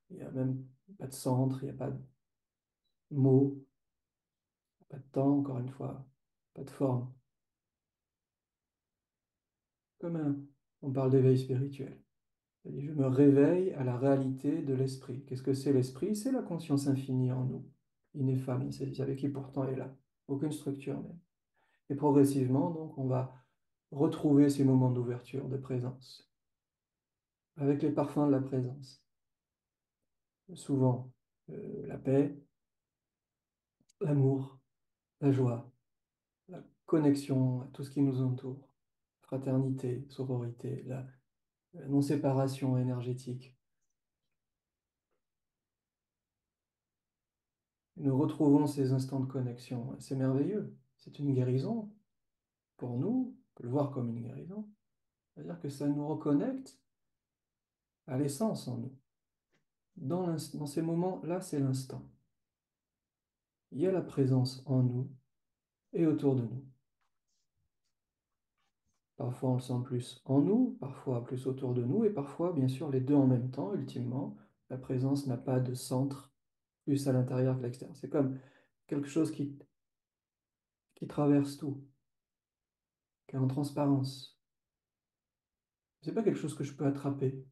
Il n'y a même pas de centre, il n'y a pas de mots, pas de temps, encore une fois, pas de forme. On parle d'éveil spirituel. C'est-à-dire, je me réveille à la réalité de l'esprit. Qu'est-ce que c'est l'esprit? C'est la conscience infinie en nous, ineffable, avec qui pourtant est là. Aucune structure même. Et progressivement, donc, on va retrouver ces moments d'ouverture, de présence, avec les parfums de la présence. Souvent, la paix, l'amour, la joie, la connexion à tout ce qui nous entoure, fraternité, sororité, la non-séparation énergétique. Nous retrouvons ces instants de connexion. C'est merveilleux. C'est une guérison pour nous. On peut le voir comme une guérison. C'est-à-dire que ça nous reconnecte à l'essence en nous. Dans ces moments-là, c'est l'instant. Il y a la présence en nous et autour de nous. Parfois, on le sent plus en nous, parfois plus autour de nous, et parfois, bien sûr, les deux en même temps, ultimement. La présence n'a pas de centre plus à l'intérieur que l'extérieur. C'est comme quelque chose qui traverse tout, qui est en transparence. C'est pas quelque chose que je peux attraper.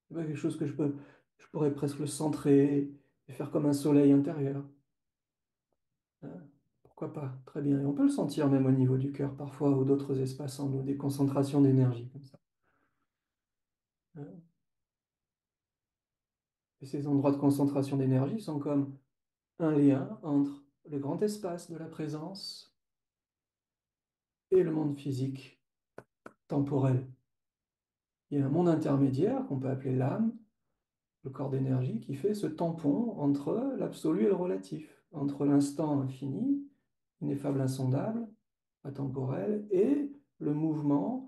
C'est pas quelque chose que je pourrais presque le centrer et faire comme un soleil intérieur. Hein. Pourquoi pas? Très bien. Et on peut le sentir même au niveau du cœur parfois ou d'autres espaces en nous, des concentrations d'énergie comme ça. Hein. Et ces endroits de concentration d'énergie sont comme un lien entre le grand espace de la présence et le monde physique, temporel. Il y a un monde intermédiaire qu'on peut appeler l'âme, le corps d'énergie, qui fait ce tampon entre l'absolu et le relatif, entre l'instant infini, ineffable, insondable, atemporel, et le mouvement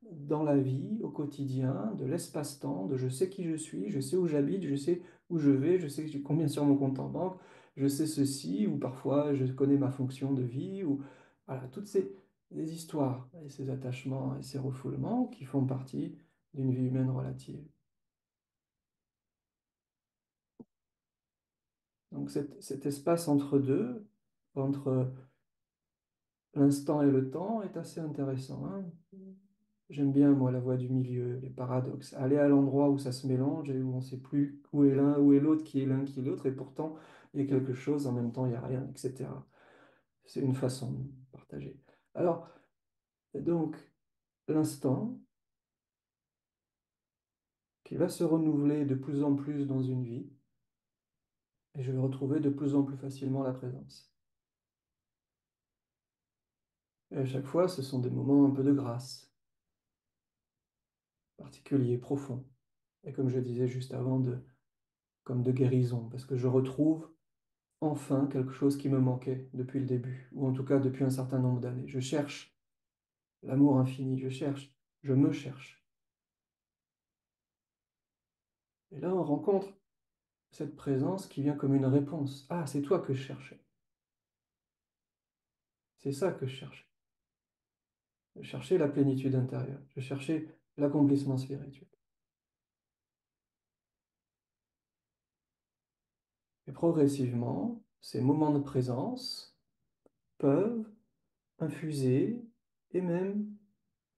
dans la vie, au quotidien, de l'espace-temps, de je sais qui je suis, je sais où j'habite, je sais où je vais, je sais combien sur mon compte en banque, je sais ceci, ou parfois je connais ma fonction de vie, ou voilà, toutes ces des histoires et ces attachements et ces refoulements qui font partie d'une vie humaine relative. Donc cet espace entre deux, entre l'instant et le temps, est assez intéressant. Hein. J'aime bien, moi, la voie du milieu, les paradoxes. Aller à l'endroit où ça se mélange et où on ne sait plus où est l'un, où est l'autre, qui est l'un, qui est l'autre, et pourtant, il y a quelque chose, en même temps, il n'y a rien, etc. C'est une façon de partager. Alors, donc, l'instant qui va se renouveler de plus en plus dans une vie et je vais retrouver de plus en plus facilement la présence. Et à chaque fois, ce sont des moments un peu de grâce, particuliers, profonds. Et comme je disais juste avant, comme de guérison, parce que je retrouve enfin quelque chose qui me manquait depuis le début, ou en tout cas depuis un certain nombre d'années. Je cherche l'amour infini, je me cherche. Et là, on rencontre cette présence qui vient comme une réponse. Ah, c'est toi que je cherchais. C'est ça que je cherchais. Je cherchais la plénitude intérieure. Je cherchais l'accomplissement spirituel. Et progressivement, ces moments de présence peuvent infuser et même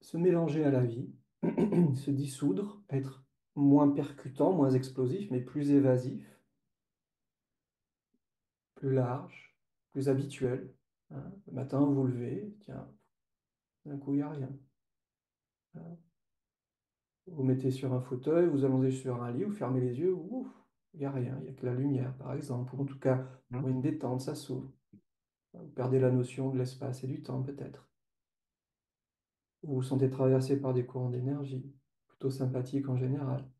se mélanger à la vie, se dissoudre, être moins percutant, moins explosif, mais plus évasif, plus large, plus habituel. Hein. Le matin, vous vous levez, tiens, d'un coup, il n'y a rien. Hein. Vous mettez sur un fauteuil, vous allongez sur un lit, vous fermez les yeux, ouf, il n'y a rien, il n'y a que la lumière, par exemple, ou en tout cas, ou une détente, ça s'ouvre. Vous perdez la notion de l'espace et du temps, peut-être. Vous vous sentez traversé par des courants d'énergie, plutôt sympathiques en général.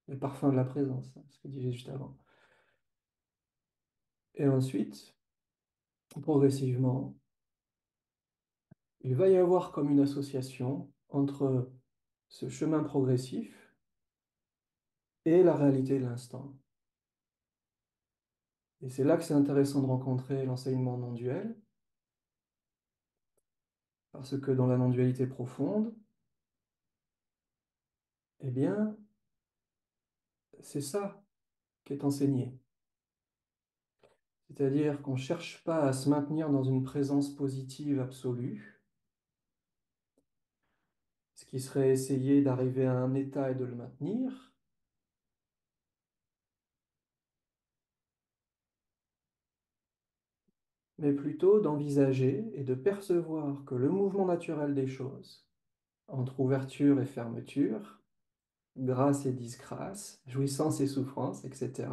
Le parfum de la présence, hein, ce que je disais juste avant. Et ensuite, progressivement, il va y avoir comme une association entre ce chemin progressif et la réalité de l'instant. Et c'est là que c'est intéressant de rencontrer l'enseignement non duel, parce que dans la non-dualité profonde, eh bien, c'est ça qui est enseigné. C'est-à-dire qu'on ne cherche pas à se maintenir dans une présence positive absolue, ce qui serait essayer d'arriver à un état et de le maintenir, mais plutôt d'envisager et de percevoir que le mouvement naturel des choses, entre ouverture et fermeture, grâce et disgrâce, jouissance et souffrance, etc.,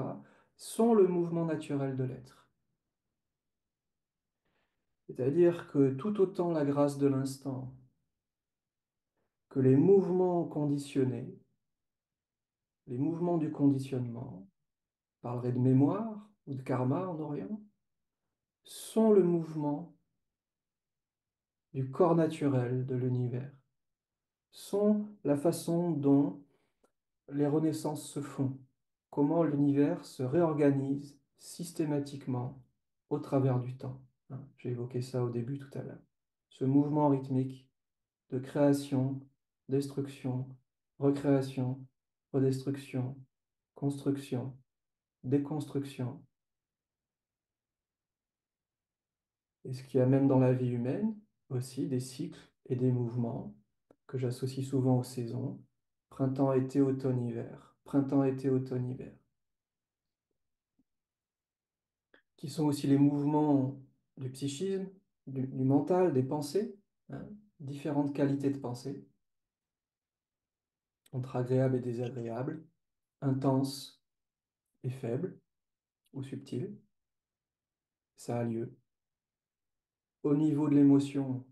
sont le mouvement naturel de l'être. C'est-à-dire que tout autant la grâce de l'instant que les mouvements conditionnés, les mouvements du conditionnement, on parlerait de mémoire ou de karma en Orient, sont le mouvement du corps naturel de l'univers, sont la façon dont les renaissances se font, comment l'univers se réorganise systématiquement au travers du temps. Hein, j'ai évoqué ça au début tout à l'heure. Ce mouvement rythmique de création, destruction, recréation, redestruction, construction, déconstruction, et ce qui amène dans la vie humaine aussi des cycles et des mouvements que j'associe souvent aux saisons, printemps, été, automne, hiver, printemps, été, automne, hiver, qui sont aussi les mouvements du psychisme, du mental, des pensées, hein, différentes qualités de pensée, entre agréables et désagréables, intenses et faibles ou subtiles, ça a lieu. Au niveau de l'émotion,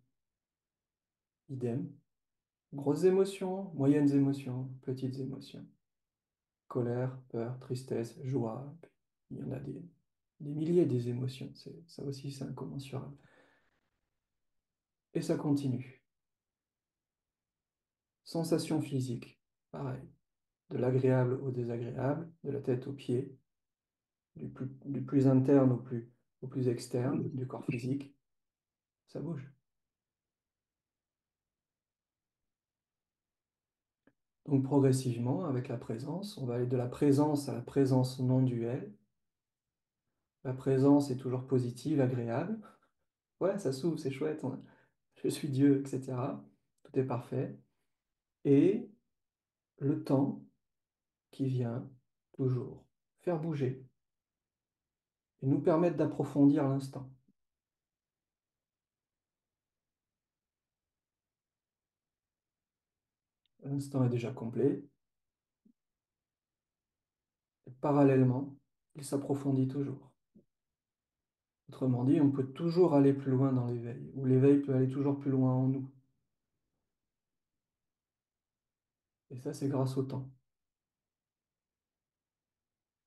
idem. Grosses émotions, moyennes émotions, petites émotions. Colère, peur, tristesse, joie. Il y en a des milliers des émotions. Ça aussi, c'est incommensurable. Et ça continue. Sensation physique, pareil. De l'agréable au désagréable, de la tête aux pieds, du plus interne au plus externe du corps physique. Ça bouge. Donc progressivement, avec la présence, on va aller de la présence à la présence non duelle. La présence est toujours positive, agréable. Ouais, ça s'ouvre, c'est chouette. Je suis Dieu, etc. Tout est parfait. Et le temps qui vient toujours faire bouger et nous permettre d'approfondir l'instant. L'instant est déjà complet. Et parallèlement, il s'approfondit toujours. Autrement dit, on peut toujours aller plus loin dans l'éveil, ou l'éveil peut aller toujours plus loin en nous. Et ça, c'est grâce au temps.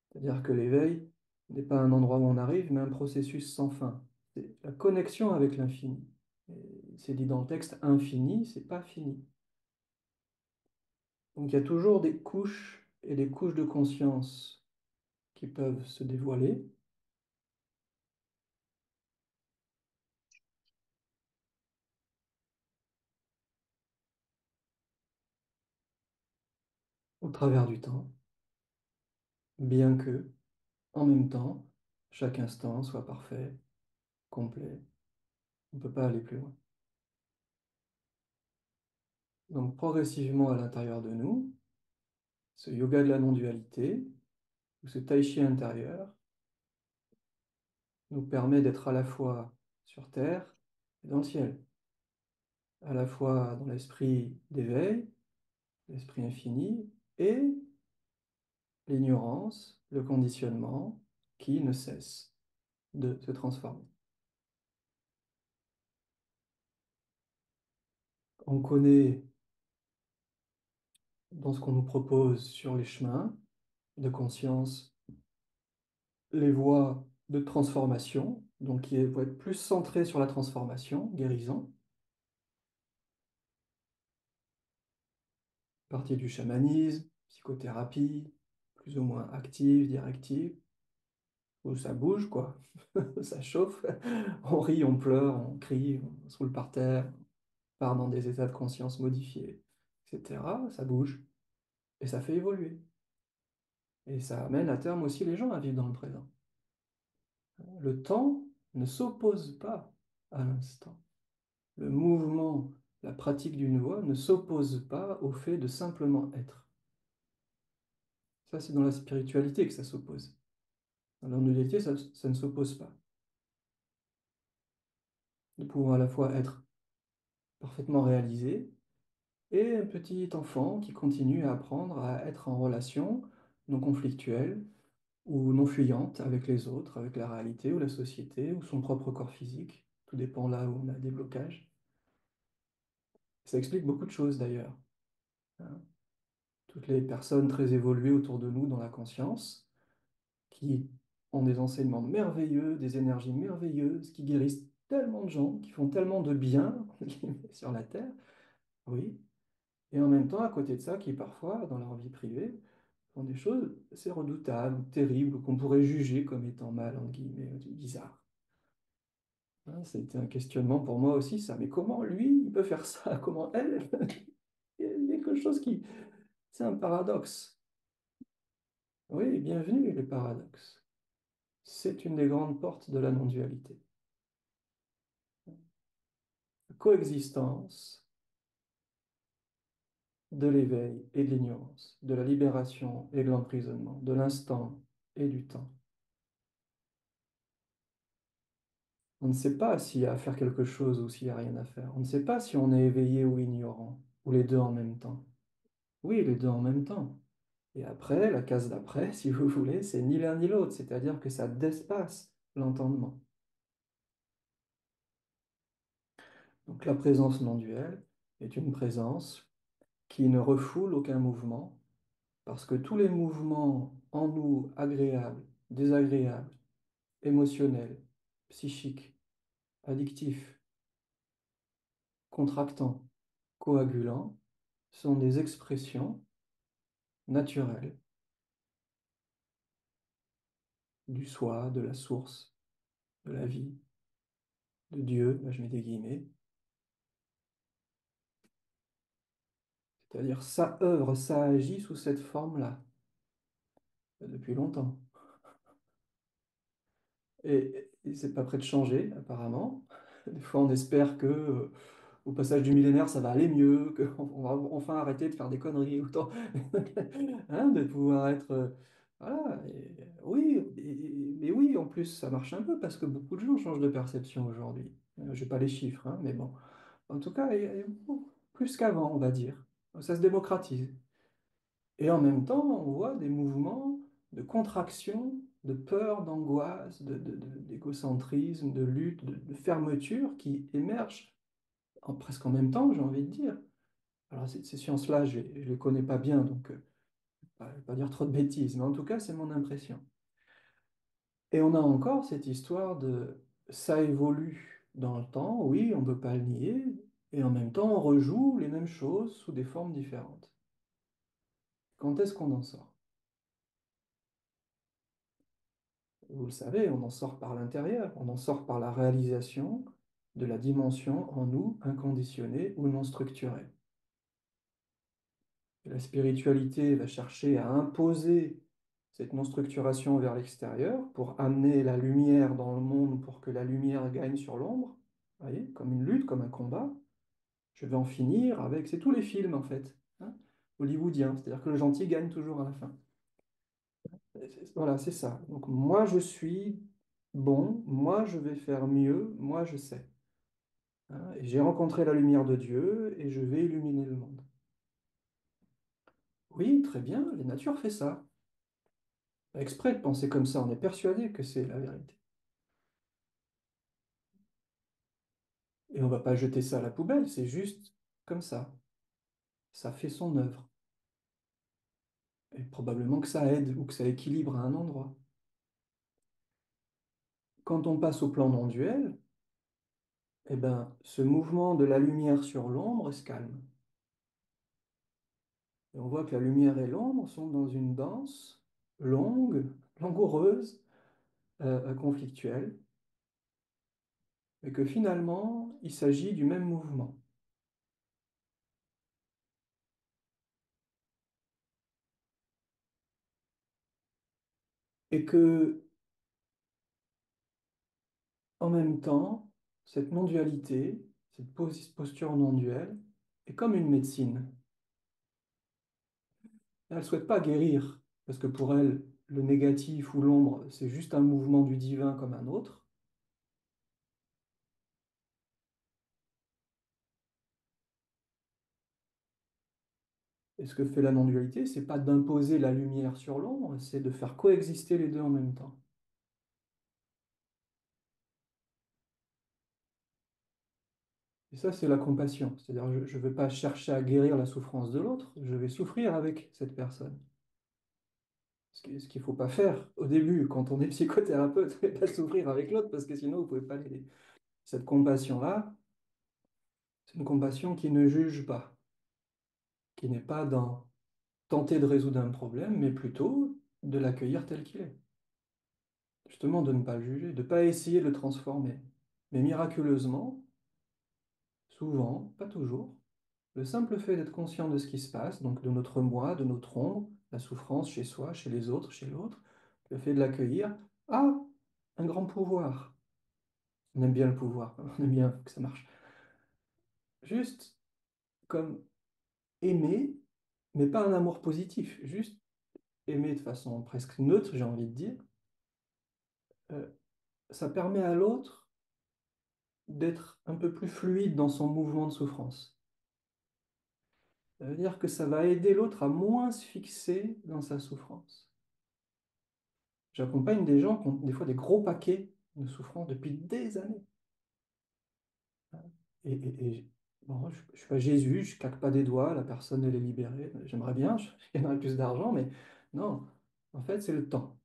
C'est-à-dire que l'éveil n'est pas un endroit où on arrive, mais un processus sans fin. C'est la connexion avec l'infini. Et c'est dit dans le texte, infini, c'est pas fini. Donc il y a toujours des couches et des couches de conscience qui peuvent se dévoiler au travers du temps, bien que, en même temps, chaque instant soit parfait, complet. On ne peut pas aller plus loin. Donc progressivement à l'intérieur de nous, ce yoga de la non-dualité, ou ce tai chi intérieur, nous permet d'être à la fois sur Terre et dans le ciel, à la fois dans l'esprit d'éveil, l'esprit infini, et l'ignorance, le conditionnement qui ne cesse de se transformer. On connaît dans ce qu'on nous propose sur les chemins de conscience les voies de transformation, donc qui vont être plus centrées sur la transformation, guérison, partie du chamanisme, psychothérapie, plus ou moins active, directive, où ça bouge, quoi, ça chauffe, on rit, on pleure, on crie, on se roule par terre, on part dans des états de conscience modifiés, etc. Ça bouge et ça fait évoluer. Et ça amène à terme aussi les gens à vivre dans le présent. Le temps ne s'oppose pas à l'instant. Le mouvement, la pratique d'une voie ne s'oppose pas au fait de simplement être. Ça, c'est dans la spiritualité que ça s'oppose. Dans la non-dualité, ça ne s'oppose pas. Nous pouvons à la fois être parfaitement réalisés et un petit enfant qui continue à apprendre à être en relation non conflictuelle ou non fuyante avec les autres, avec la réalité ou la société ou son propre corps physique. Tout dépend là où on a des blocages. Ça explique beaucoup de choses d'ailleurs, hein. Toutes les personnes très évoluées autour de nous dans la conscience, qui ont des enseignements merveilleux, des énergies merveilleuses, qui guérissent tellement de gens, qui font tellement de bien entre guillemets, sur la Terre, oui, et en même temps, à côté de ça, qui parfois, dans leur vie privée, font des choses assez redoutables, ou terribles, ou qu'on pourrait juger comme étant mal, entre guillemets, bizarres. Hein, c'était un questionnement pour moi aussi, ça. Mais comment lui, il peut faire ça? Comment elle? Il y a quelque chose qui... C'est un paradoxe. Oui, bienvenue les paradoxes. C'est une des grandes portes de la non-dualité. Coexistence de l'éveil et de l'ignorance, de la libération et de l'emprisonnement, de l'instant et du temps. On ne sait pas s'il y a à faire quelque chose ou s'il n'y a rien à faire. On ne sait pas si on est éveillé ou ignorant, ou les deux en même temps. Oui, les deux en même temps. Et après, la case d'après, si vous voulez, c'est ni l'un ni l'autre, c'est-à-dire que ça dépasse l'entendement. Donc la présence non duelle est une présence qui ne refoule aucun mouvement, parce que tous les mouvements en nous agréables, désagréables, émotionnels, psychiques, addictifs, contractants, coagulants, sont des expressions naturelles du soi, de la source, de la vie, de Dieu, là je mets des guillemets, c'est-à-dire ça œuvre, ça agit sous cette forme-là, depuis longtemps. Et c'est pas prêt de changer, apparemment. Des fois, on espère que au passage du millénaire, ça va aller mieux, qu'on va enfin arrêter de faire des conneries autant, hein, de pouvoir être. Voilà. Oui, mais oui, en plus, ça marche un peu parce que beaucoup de gens changent de perception aujourd'hui. Je n'ai pas les chiffres, hein, mais bon. En tout cas, il y a beaucoup plus qu'avant, on va dire. Ça se démocratise. Et en même temps, on voit des mouvements de contraction, de peur, d'angoisse, d'égocentrisme, de lutte, de fermeture qui émergent presque en même temps, j'ai envie de dire. Alors, ces sciences-là, je ne les connais pas bien, donc je ne vais pas dire trop de bêtises, mais en tout cas, c'est mon impression. Et on a encore cette histoire de ça évolue dans le temps, oui, on ne peut pas le nier, et en même temps, on rejoue les mêmes choses sous des formes différentes. Quand est-ce qu'on en sort? Vous le savez, on en sort par l'intérieur, on en sort par la réalisation de la dimension en nous inconditionnée ou non structurée. Et la spiritualité va chercher à imposer cette non-structuration vers l'extérieur pour amener la lumière dans le monde pour que la lumière gagne sur l'ombre. Vous voyez, comme une lutte, comme un combat. Je vais en finir avec... C'est tous les films, en fait, hein, hollywoodiens. C'est-à-dire que le gentil gagne toujours à la fin. Voilà, c'est ça. Donc moi, je suis bon, moi, je vais faire mieux, moi, je sais. Hein, et j'ai rencontré la lumière de Dieu et je vais illuminer le monde. Oui, très bien, la nature fait ça. Exprès de penser comme ça, on est persuadé que c'est la vérité. Et on ne va pas jeter ça à la poubelle, c'est juste comme ça. Ça fait son œuvre. Et probablement que ça aide ou que ça équilibre à un endroit. Quand on passe au plan non duel, eh ben, ce mouvement de la lumière sur l'ombre se calme. Et on voit que la lumière et l'ombre sont dans une danse longue, langoureuse, conflictuelle, mais que finalement, il s'agit du même mouvement. Et que, en même temps, cette non-dualité, cette posture non-duelle, est comme une médecine. Elle ne souhaite pas guérir, parce que pour elle, le négatif ou l'ombre, c'est juste un mouvement du divin comme un autre. Et ce que fait la non-dualité, c'est pas d'imposer la lumière sur l'ombre, c'est de faire coexister les deux en même temps. Et ça, c'est la compassion. C'est-à-dire, je ne vais pas chercher à guérir la souffrance de l'autre, je vais souffrir avec cette personne. Ce qu'il ne faut pas faire au début, quand on est psychothérapeute, ne pas souffrir avec l'autre, parce que sinon, vous ne pouvez pas l'aider. Cette compassion-là, c'est une compassion qui ne juge pas, qui n'est pas dans tenter de résoudre un problème, mais plutôt de l'accueillir tel qu'il est. Justement, de ne pas le juger, de ne pas essayer de le transformer. Mais miraculeusement, souvent, pas toujours, le simple fait d'être conscient de ce qui se passe, donc de notre moi, de notre ombre, la souffrance chez soi, chez les autres, chez l'autre, le fait de l'accueillir, a un grand pouvoir. On aime bien le pouvoir, on aime bien que ça marche. Juste comme aimer, mais pas un amour positif, juste aimer de façon presque neutre, j'ai envie de dire, euh, ça permet à l'autre d'être un peu plus fluide dans son mouvement de souffrance. Ça veut dire que ça va aider l'autre à moins se fixer dans sa souffrance. J'accompagne des gens qui ont des fois des gros paquets de souffrance depuis des années. Bon, je ne suis pas Jésus, je ne claque pas des doigts, la personne elle est libérée. J'aimerais bien, je gagnerais plus d'argent, mais non, en fait, c'est le temps.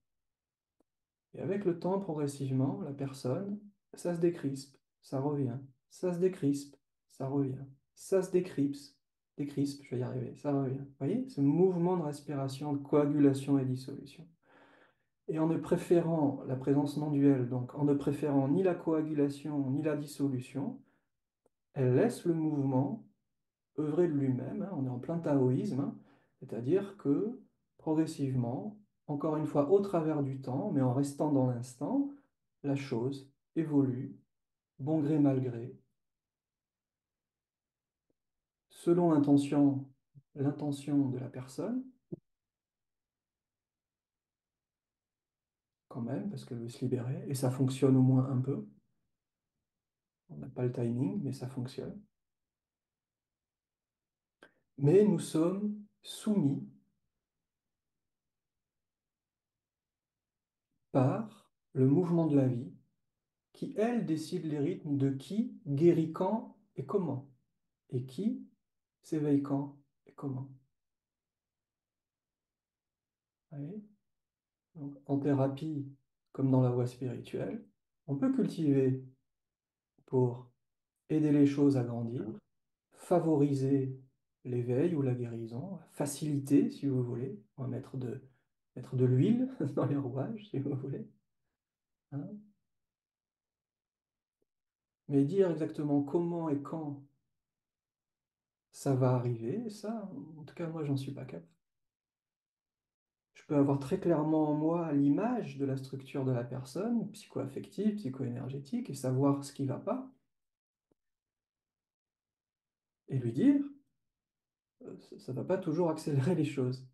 Et avec le temps, progressivement, la personne, ça se décrispe, ça revient, ça se décrispe, ça revient, ça se décrispe, je vais y arriver, ça revient. Vous voyez, ce mouvement de respiration, de coagulation et dissolution. Et en ne préférant la présence non duelle, donc en ne préférant ni la coagulation ni la dissolution, elle laisse le mouvement œuvrer de lui-même, hein, on est en plein taoïsme, hein, c'est-à-dire que progressivement, encore une fois au travers du temps, mais en restant dans l'instant, la chose évolue, bon gré mal gré, selon l'intention de la personne, quand même, parce qu'elle veut se libérer, et ça fonctionne au moins un peu. On n'a pas le timing, mais ça fonctionne. mais nous sommes soumis par le mouvement de la vie qui, elle, décide les rythmes de qui guérit quand et comment, et qui s'éveille quand et comment. Oui. Donc, en thérapie, comme dans la voie spirituelle, on peut cultiver pour aider les choses à grandir, favoriser l'éveil ou la guérison, faciliter, si vous voulez. On va mettre de l'huile dans les rouages, si vous voulez. Hein. Mais dire exactement comment et quand ça va arriver, ça, en tout cas, moi, j'en suis pas capable. Je peux avoir très clairement en moi l'image de la structure de la personne, psycho-affective, psycho-énergétique, et savoir ce qui ne va pas, et lui dire, ça ne va pas toujours accélérer les choses.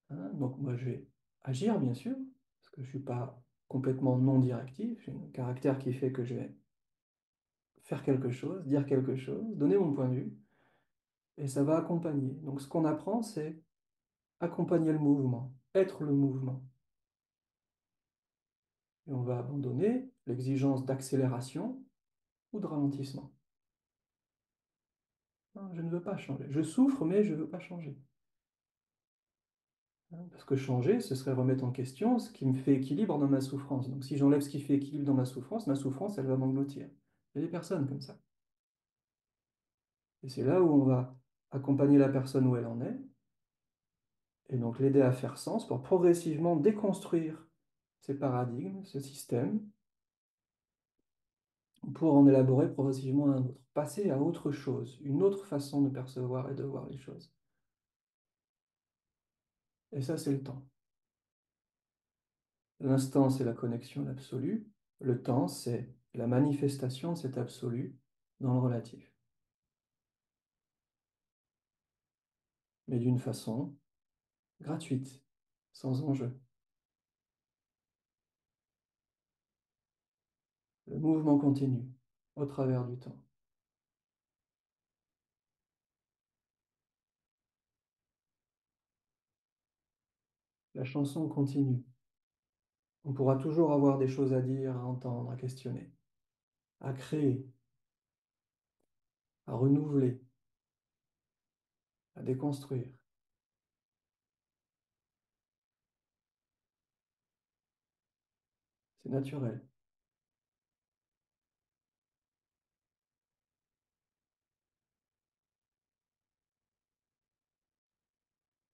Hein. Donc moi, je vais agir, bien sûr, parce que je ne suis pas complètement non directif, j'ai un caractère qui fait que je vais faire quelque chose, dire quelque chose, donner mon point de vue, et ça va accompagner. Donc ce qu'on apprend, c'est accompagner le mouvement, être le mouvement. Et on va abandonner l'exigence d'accélération ou de ralentissement. Non, je ne veux pas changer. Je souffre, mais je ne veux pas changer. Hein. Parce que changer, ce serait remettre en question ce qui me fait équilibre dans ma souffrance. Donc si j'enlève ce qui fait équilibre dans ma souffrance, elle va m'engloutir. Il y a des personnes comme ça. Et c'est là où on va accompagner la personne où elle en est, et donc l'aider à faire sens pour progressivement déconstruire ces paradigmes, ce système, pour en élaborer progressivement un autre. Passer à autre chose, une autre façon de percevoir et de voir les choses. Et ça, c'est le temps. L'instant, c'est la connexion à l'absolu. Le temps, c'est la manifestation de cet absolu dans le relatif. Mais d'une façon gratuite, sans enjeu. Le mouvement continue au travers du temps. La chanson continue. On pourra toujours avoir des choses à dire, à entendre, à questionner, à créer, à renouveler, à déconstruire. C'est naturel.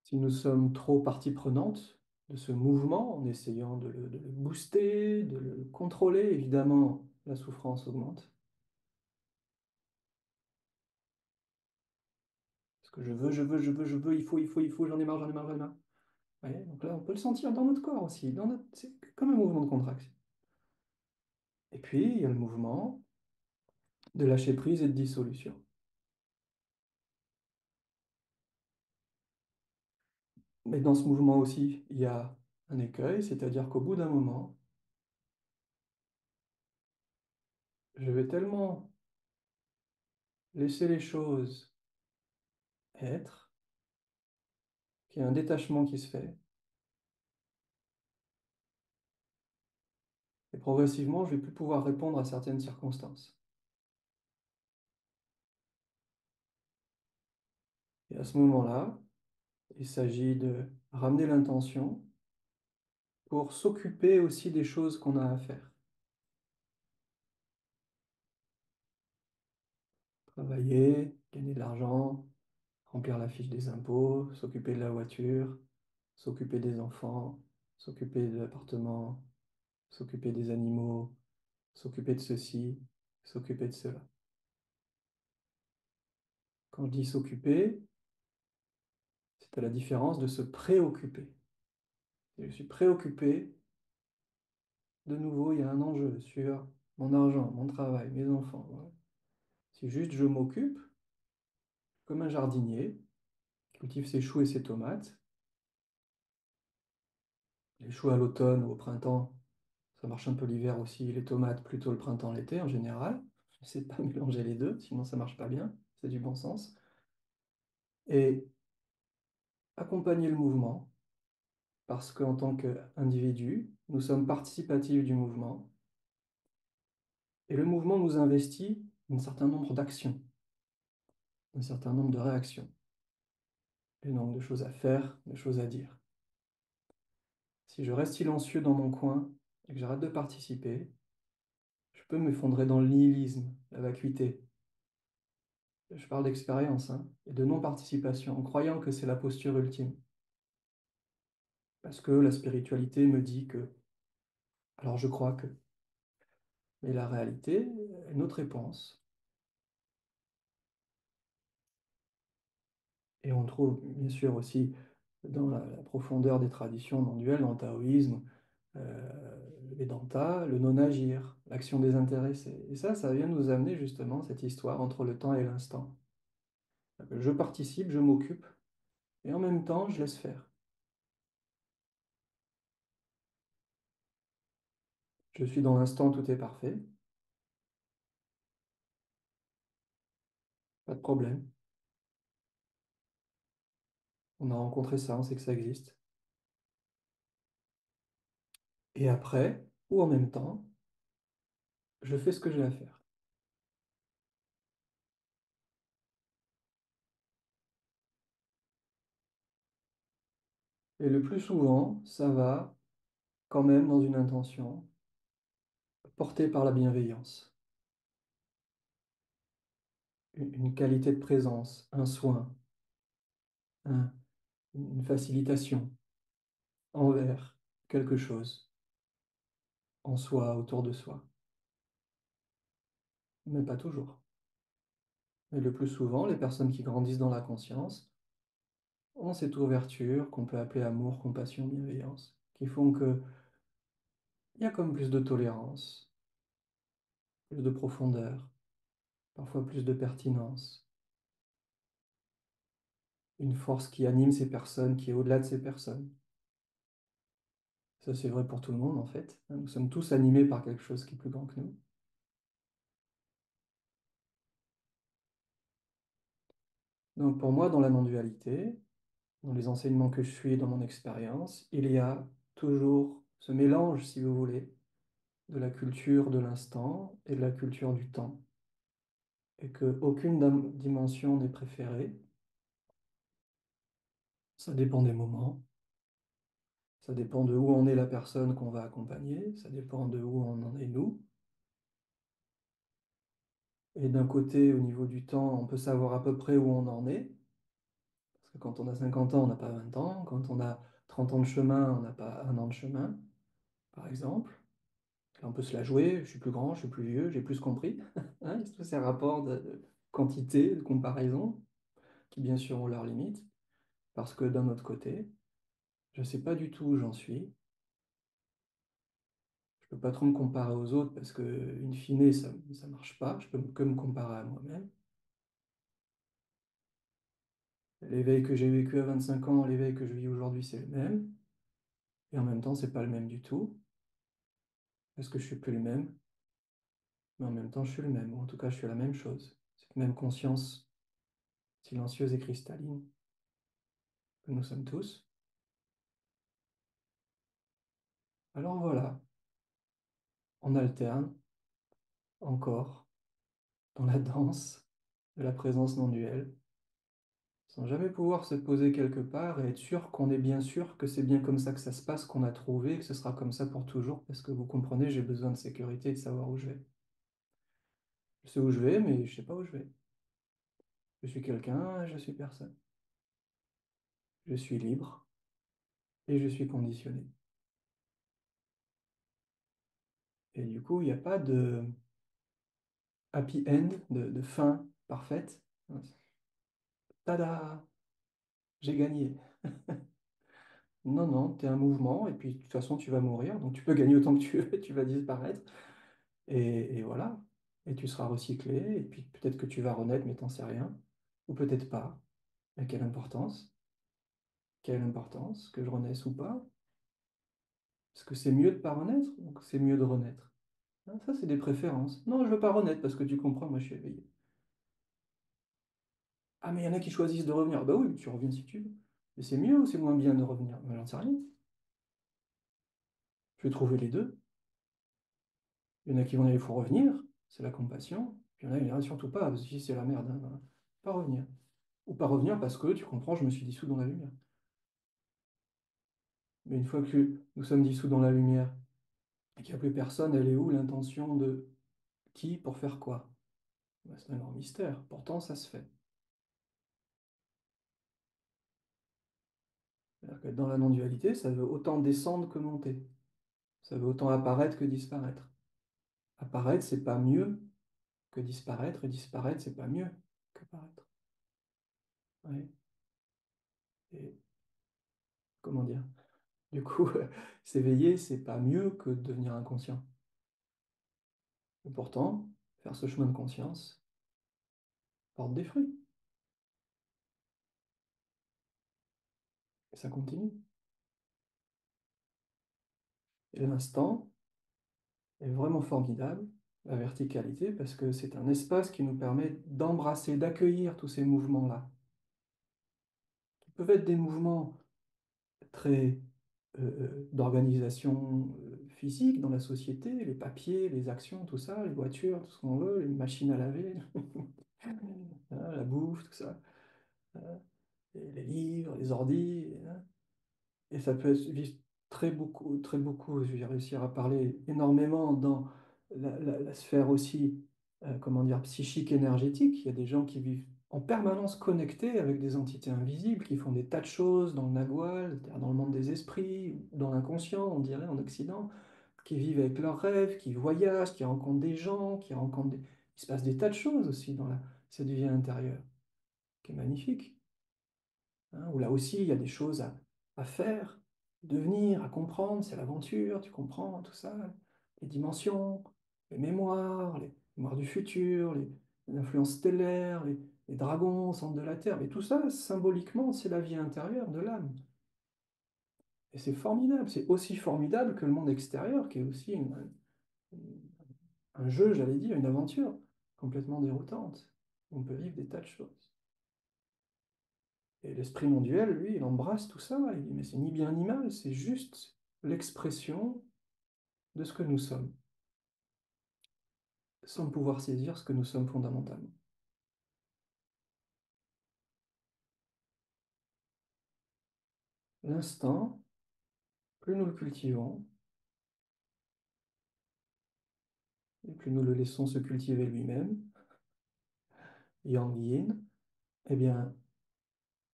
Si nous sommes trop partie prenante de ce mouvement, en essayant de le booster, de le contrôler, évidemment, la souffrance augmente. Parce que je veux, il faut, j'en ai marre, j'en ai marre. Vous voyez. Donc là, on peut le sentir dans notre corps aussi. C'est comme un mouvement de contraction. Et puis, il y a le mouvement de lâcher prise et de dissolution. Mais dans ce mouvement aussi, il y a un écueil, c'est-à-dire qu'au bout d'un moment, je vais tellement laisser les choses être, qu'il y a un détachement qui se fait. Et progressivement, je vais plus pouvoir répondre à certaines circonstances. Et à ce moment-là, il s'agit de ramener l'intention pour s'occuper aussi des choses qu'on a à faire. Travailler, gagner de l'argent, remplir la fiche des impôts, s'occuper de la voiture, s'occuper des enfants, s'occuper de l'appartement, s'occuper des animaux, s'occuper de ceci, s'occuper de cela. Quand je dis s'occuper, c'est à la différence de se préoccuper. Si je suis préoccupé, de nouveau, il y a un enjeu sur mon argent, mon travail, mes enfants. Voilà. Si juste je m'occupe, comme un jardinier, qui cultive ses choux et ses tomates, les choux à l'automne ou au printemps, ça marche un peu l'hiver aussi, les tomates plutôt le printemps, l'été en général. Je ne sais pas mélanger les deux, sinon ça ne marche pas bien, c'est du bon sens. et accompagner le mouvement, parce qu'en tant qu'individu, nous sommes participatifs du mouvement, et le mouvement nous investit d'un certain nombre d'actions, d'un certain nombre de réactions, et donc de choses à faire, de choses à dire. Si je reste silencieux dans mon coin et que j'arrête de participer, je peux m'effondrer dans le nihilisme, la vacuité. Je parle d'expérience, hein, et de non-participation, en croyant que c'est la posture ultime. Parce que la spiritualité me dit que, alors je crois que, mais la réalité est notre réponse. Et on trouve bien sûr aussi dans la profondeur des traditions non duelles, dans le taoïsme, le Vedanta, le non-agir, l'action désintéressée. Et ça vient nous amener justement cette histoire entre le temps et l'instant. Je participe, je m'occupe, et en même temps, je laisse faire. Je suis dans l'instant, tout est parfait, pas de problème. On a rencontré ça, on sait que ça existe. Et après, ou en même temps, je fais ce que j'ai à faire. Et le plus souvent, ça va quand même dans une intention portée par la bienveillance, une qualité de présence, un soin, un- une facilitation envers quelque chose en soi, autour de soi. Mais pas toujours. Mais le plus souvent, les personnes qui grandissent dans la conscience ont cette ouverture qu'on peut appeler amour, compassion, bienveillance, qui font que il y a comme plus de tolérance, plus de profondeur, parfois plus de pertinence, une force qui anime ces personnes, qui est au-delà de ces personnes. Ça, c'est vrai pour tout le monde, en fait. Nous sommes tous animés par quelque chose qui est plus grand que nous. Donc, pour moi, dans la non-dualité, dans les enseignements que je suis, dans mon expérience, il y a toujours ce mélange, si vous voulez, de la culture de l'instant et de la culture du temps. Et qu'aucune dimension n'est préférée. Ça dépend des moments, ça dépend de où en est la personne qu'on va accompagner, ça dépend de où on en est nous. Et d'un côté, au niveau du temps, on peut savoir à peu près où on en est. Parce que quand on a 50 ans, on n'a pas 20 ans. Quand on a 30 ans de chemin, on n'a pas un an de chemin, par exemple. Là, on peut se la jouer, je suis plus grand, je suis plus vieux, j'ai plus compris. Hein, il y a tous ces rapports de quantité, de comparaison, qui bien sûr ont leurs limites. Parce que d'un autre côté, je ne sais pas du tout où j'en suis. Je peux pas trop me comparer aux autres parce que, in fine, ça ne marche pas. Je peux que me comparer à moi-même. L'éveil que j'ai vécu à 25 ans, l'éveil que je vis aujourd'hui, c'est le même. Et en même temps, c'est pas le même du tout. Parce que je suis plus le même. Mais en même temps, je suis le même. Ou en tout cas, je suis la même chose. Cette même conscience silencieuse et cristalline que nous sommes tous. Alors voilà, on alterne encore dans la danse de la présence non duelle, sans jamais pouvoir se poser quelque part et être sûr qu'on est bien sûr que c'est bien comme ça que ça se passe, qu'on a trouvé, que ce sera comme ça pour toujours, parce que vous comprenez, j'ai besoin de sécurité et de savoir où je vais. Je sais où je vais, mais je sais pas où je vais. Je suis quelqu'un, je suis personne. Je suis libre et je suis conditionné. Et du coup, il n'y a pas de happy end, de fin parfaite. Tada, j'ai gagné. Non, non, tu es un mouvement et puis de toute façon, tu vas mourir, donc tu peux gagner autant que tu veux, tu vas disparaître. Et voilà. Et tu seras recyclé, et puis peut-être que tu vas renaître, mais t'en sais rien. Ou peut-être pas. Et quelle importance? Quelle importance que je renaisse ou pas? Est-ce que c'est mieux de pas renaître ou que c'est mieux de renaître? Hein, ça, c'est des préférences. Non, je veux pas renaître parce que tu comprends, moi je suis éveillé. Ah, mais il y en a qui choisissent de revenir. Bah oui, tu reviens si tu veux. Mais c'est mieux ou c'est moins bien de revenir? Mais j'en sais rien. Je vais trouver les deux. Il y en a qui vont dire il faut revenir, c'est la compassion. Puis il y en a qui vont dire surtout pas, parce que si c'est la merde, hein, voilà. Pas revenir. Ou pas revenir parce que, tu comprends, je me suis dissous dans la lumière. Mais une fois que nous sommes dissous dans la lumière et qu'il n'y a plus personne, elle est où l'intention de qui pour faire quoi? Ben, c'est un grand mystère. Pourtant, ça se fait. C'est-à-dire que dans la non-dualité, ça veut autant descendre que monter. Ça veut autant apparaître que disparaître. Apparaître, c'est pas mieux que disparaître, et disparaître, c'est pas mieux que paraître. Ouais. Et comment dire? Du coup, s'éveiller, c'est pas mieux que de devenir inconscient. Et pourtant, faire ce chemin de conscience porte des fruits. Et ça continue. Et l'instant est vraiment formidable, la verticalité, parce que c'est un espace qui nous permet d'embrasser, d'accueillir tous ces mouvements-là, qui peuvent être des mouvements très d'organisation physique dans la société, les papiers, les actions, tout ça, les voitures, tout ce qu'on veut, les machines à laver, hein, la bouffe, tout ça, hein, et les livres, les ordis, hein. Et ça peut vivre très beaucoup, je vais réussir à parler énormément dans la sphère aussi, comment dire, psychique, énergétique. Il y a des gens qui vivent en permanence connectés avec des entités invisibles, qui font des tas de choses dans le Nagual, c'est-à-dire dans le monde des esprits, ou dans l'inconscient, on dirait, en Occident, qui vivent avec leurs rêves, qui voyagent, qui rencontrent des gens, qui rencontrent des... Il se passe des tas de choses aussi dans cette vie intérieure, qui est magnifique, hein, où là aussi, il y a des choses à faire, devenir, à comprendre, c'est l'aventure, tu comprends tout ça, les dimensions, les mémoires du futur, les influences stellaires, les dragons au centre de la Terre, mais tout ça, symboliquement, c'est la vie intérieure de l'âme. Et c'est formidable, c'est aussi formidable que le monde extérieur, qui est aussi un jeu, j'allais dire, une aventure complètement déroutante. On peut vivre des tas de choses. Et l'esprit non duel, lui, il embrasse tout ça. Il dit, mais c'est ni bien ni mal, c'est juste l'expression de ce que nous sommes, sans pouvoir saisir ce que nous sommes fondamentalement. L'instant, plus nous le cultivons, et plus nous le laissons se cultiver lui-même, yang yin, eh bien,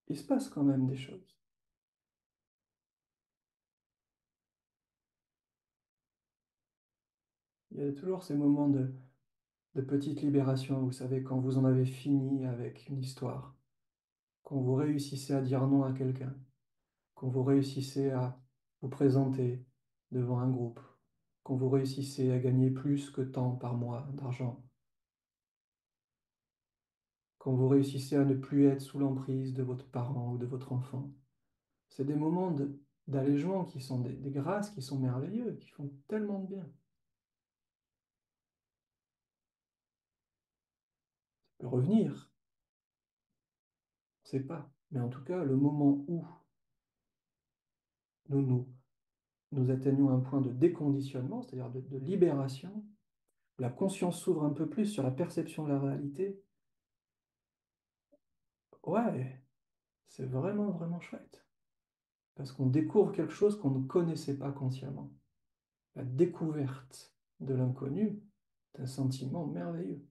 il se passe quand même des choses. Il y a toujours ces moments de petite libération, vous savez, quand vous en avez fini avec une histoire, quand vous réussissez à dire non à quelqu'un, quand vous réussissez à vous présenter devant un groupe, quand vous réussissez à gagner plus que tant par mois d'argent, quand vous réussissez à ne plus être sous l'emprise de votre parent ou de votre enfant. C'est des moments d'allègement qui sont des grâces qui sont merveilleux, qui font tellement de bien. Ça peut revenir, on ne sait pas. Mais en tout cas, le moment où nous nous atteignons un point de déconditionnement, c'est-à-dire de libération, où la conscience s'ouvre un peu plus sur la perception de la réalité, ouais, c'est vraiment, vraiment chouette. Parce qu'on découvre quelque chose qu'on ne connaissait pas consciemment. La découverte de l'inconnu est un sentiment merveilleux.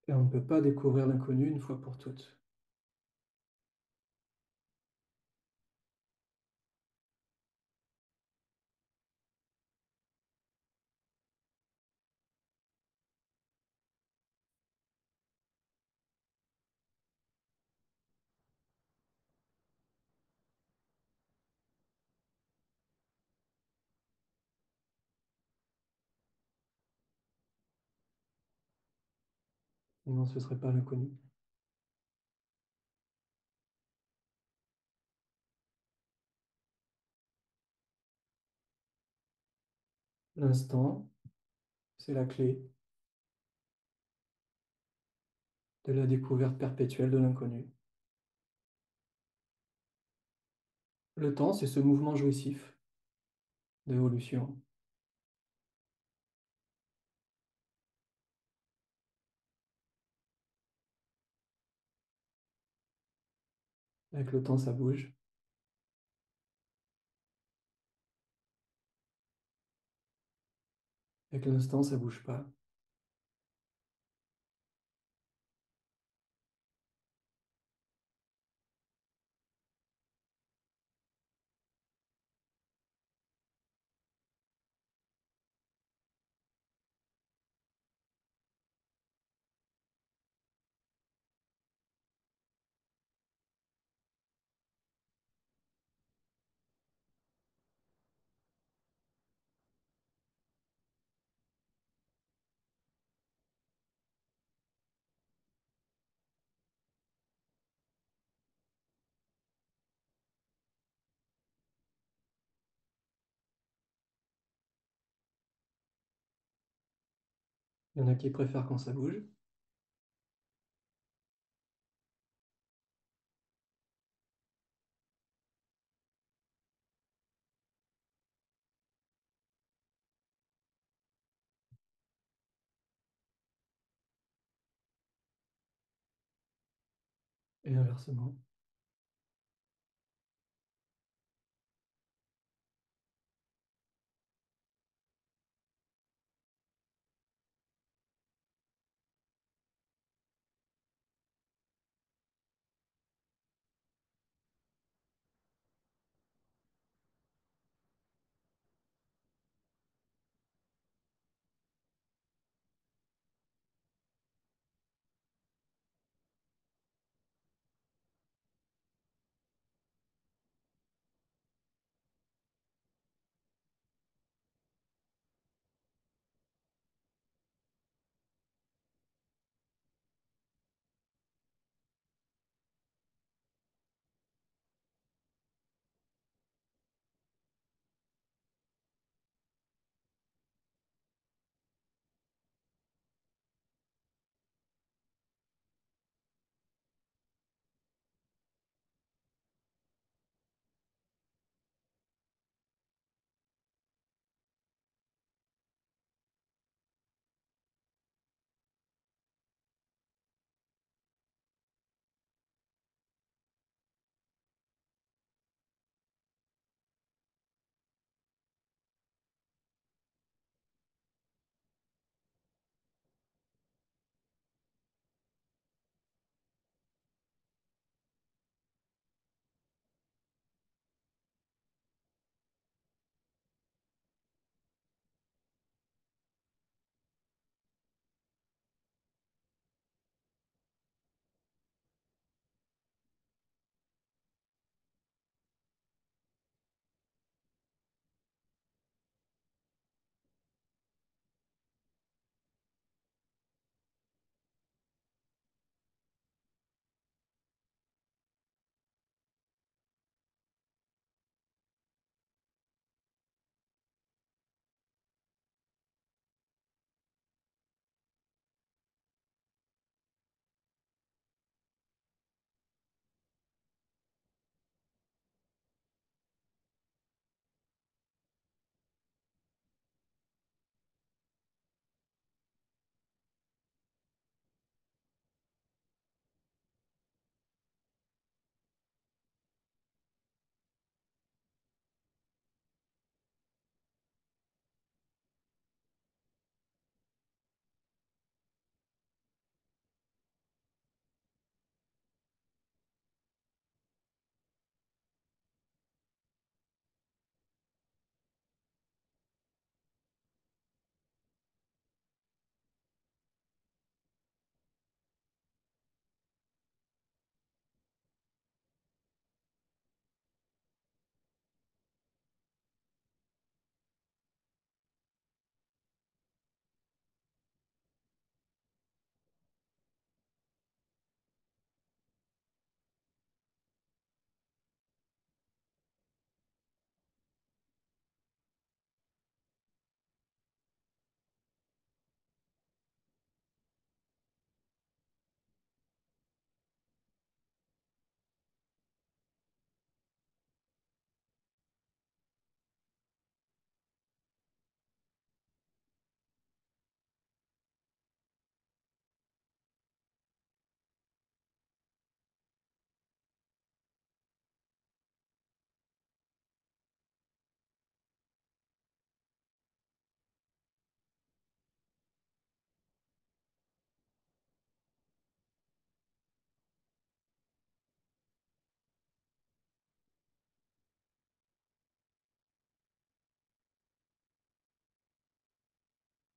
Et on ne peut pas découvrir l'inconnu une fois pour toutes. Non, ce ne serait pas l'inconnu. L'instant, c'est la clé de la découverte perpétuelle de l'inconnu. Le temps, c'est ce mouvement jouissif d'évolution. Avec le temps, ça bouge. Avec l'instant, ça bouge pas. Il y en a qui préfèrent quand ça bouge, et inversement.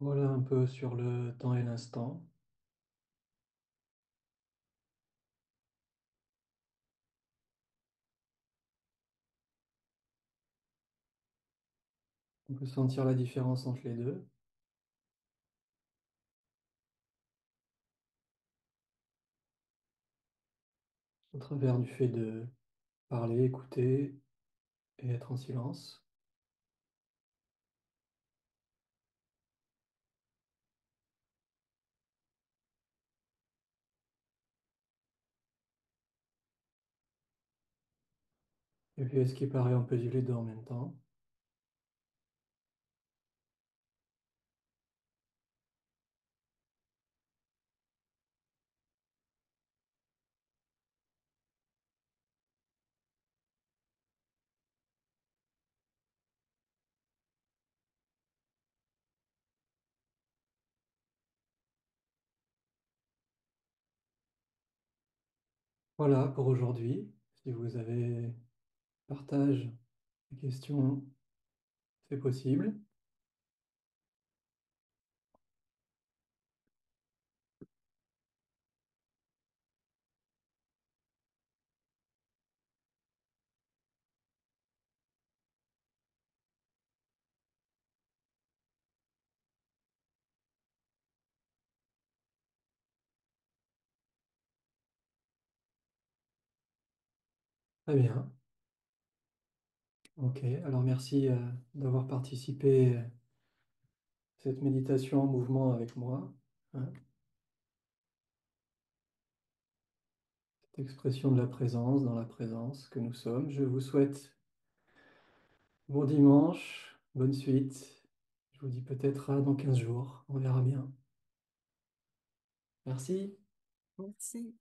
Voilà un peu sur le temps et l'instant. On peut sentir la différence entre les deux, au travers du fait de parler, écouter et être en silence. Et puis, ce qui paraît, on peut vivre les deux en même temps. Voilà pour aujourd'hui. Si vous avez partage des questions, c'est possible. Très bien. Ok. Alors, merci d'avoir participé à cette méditation en mouvement avec moi, hein. Cette expression de la présence dans la présence que nous sommes. Je vous souhaite bon dimanche, bonne suite. Je vous dis peut-être à dans 15 jours. On verra bien. Merci. Merci.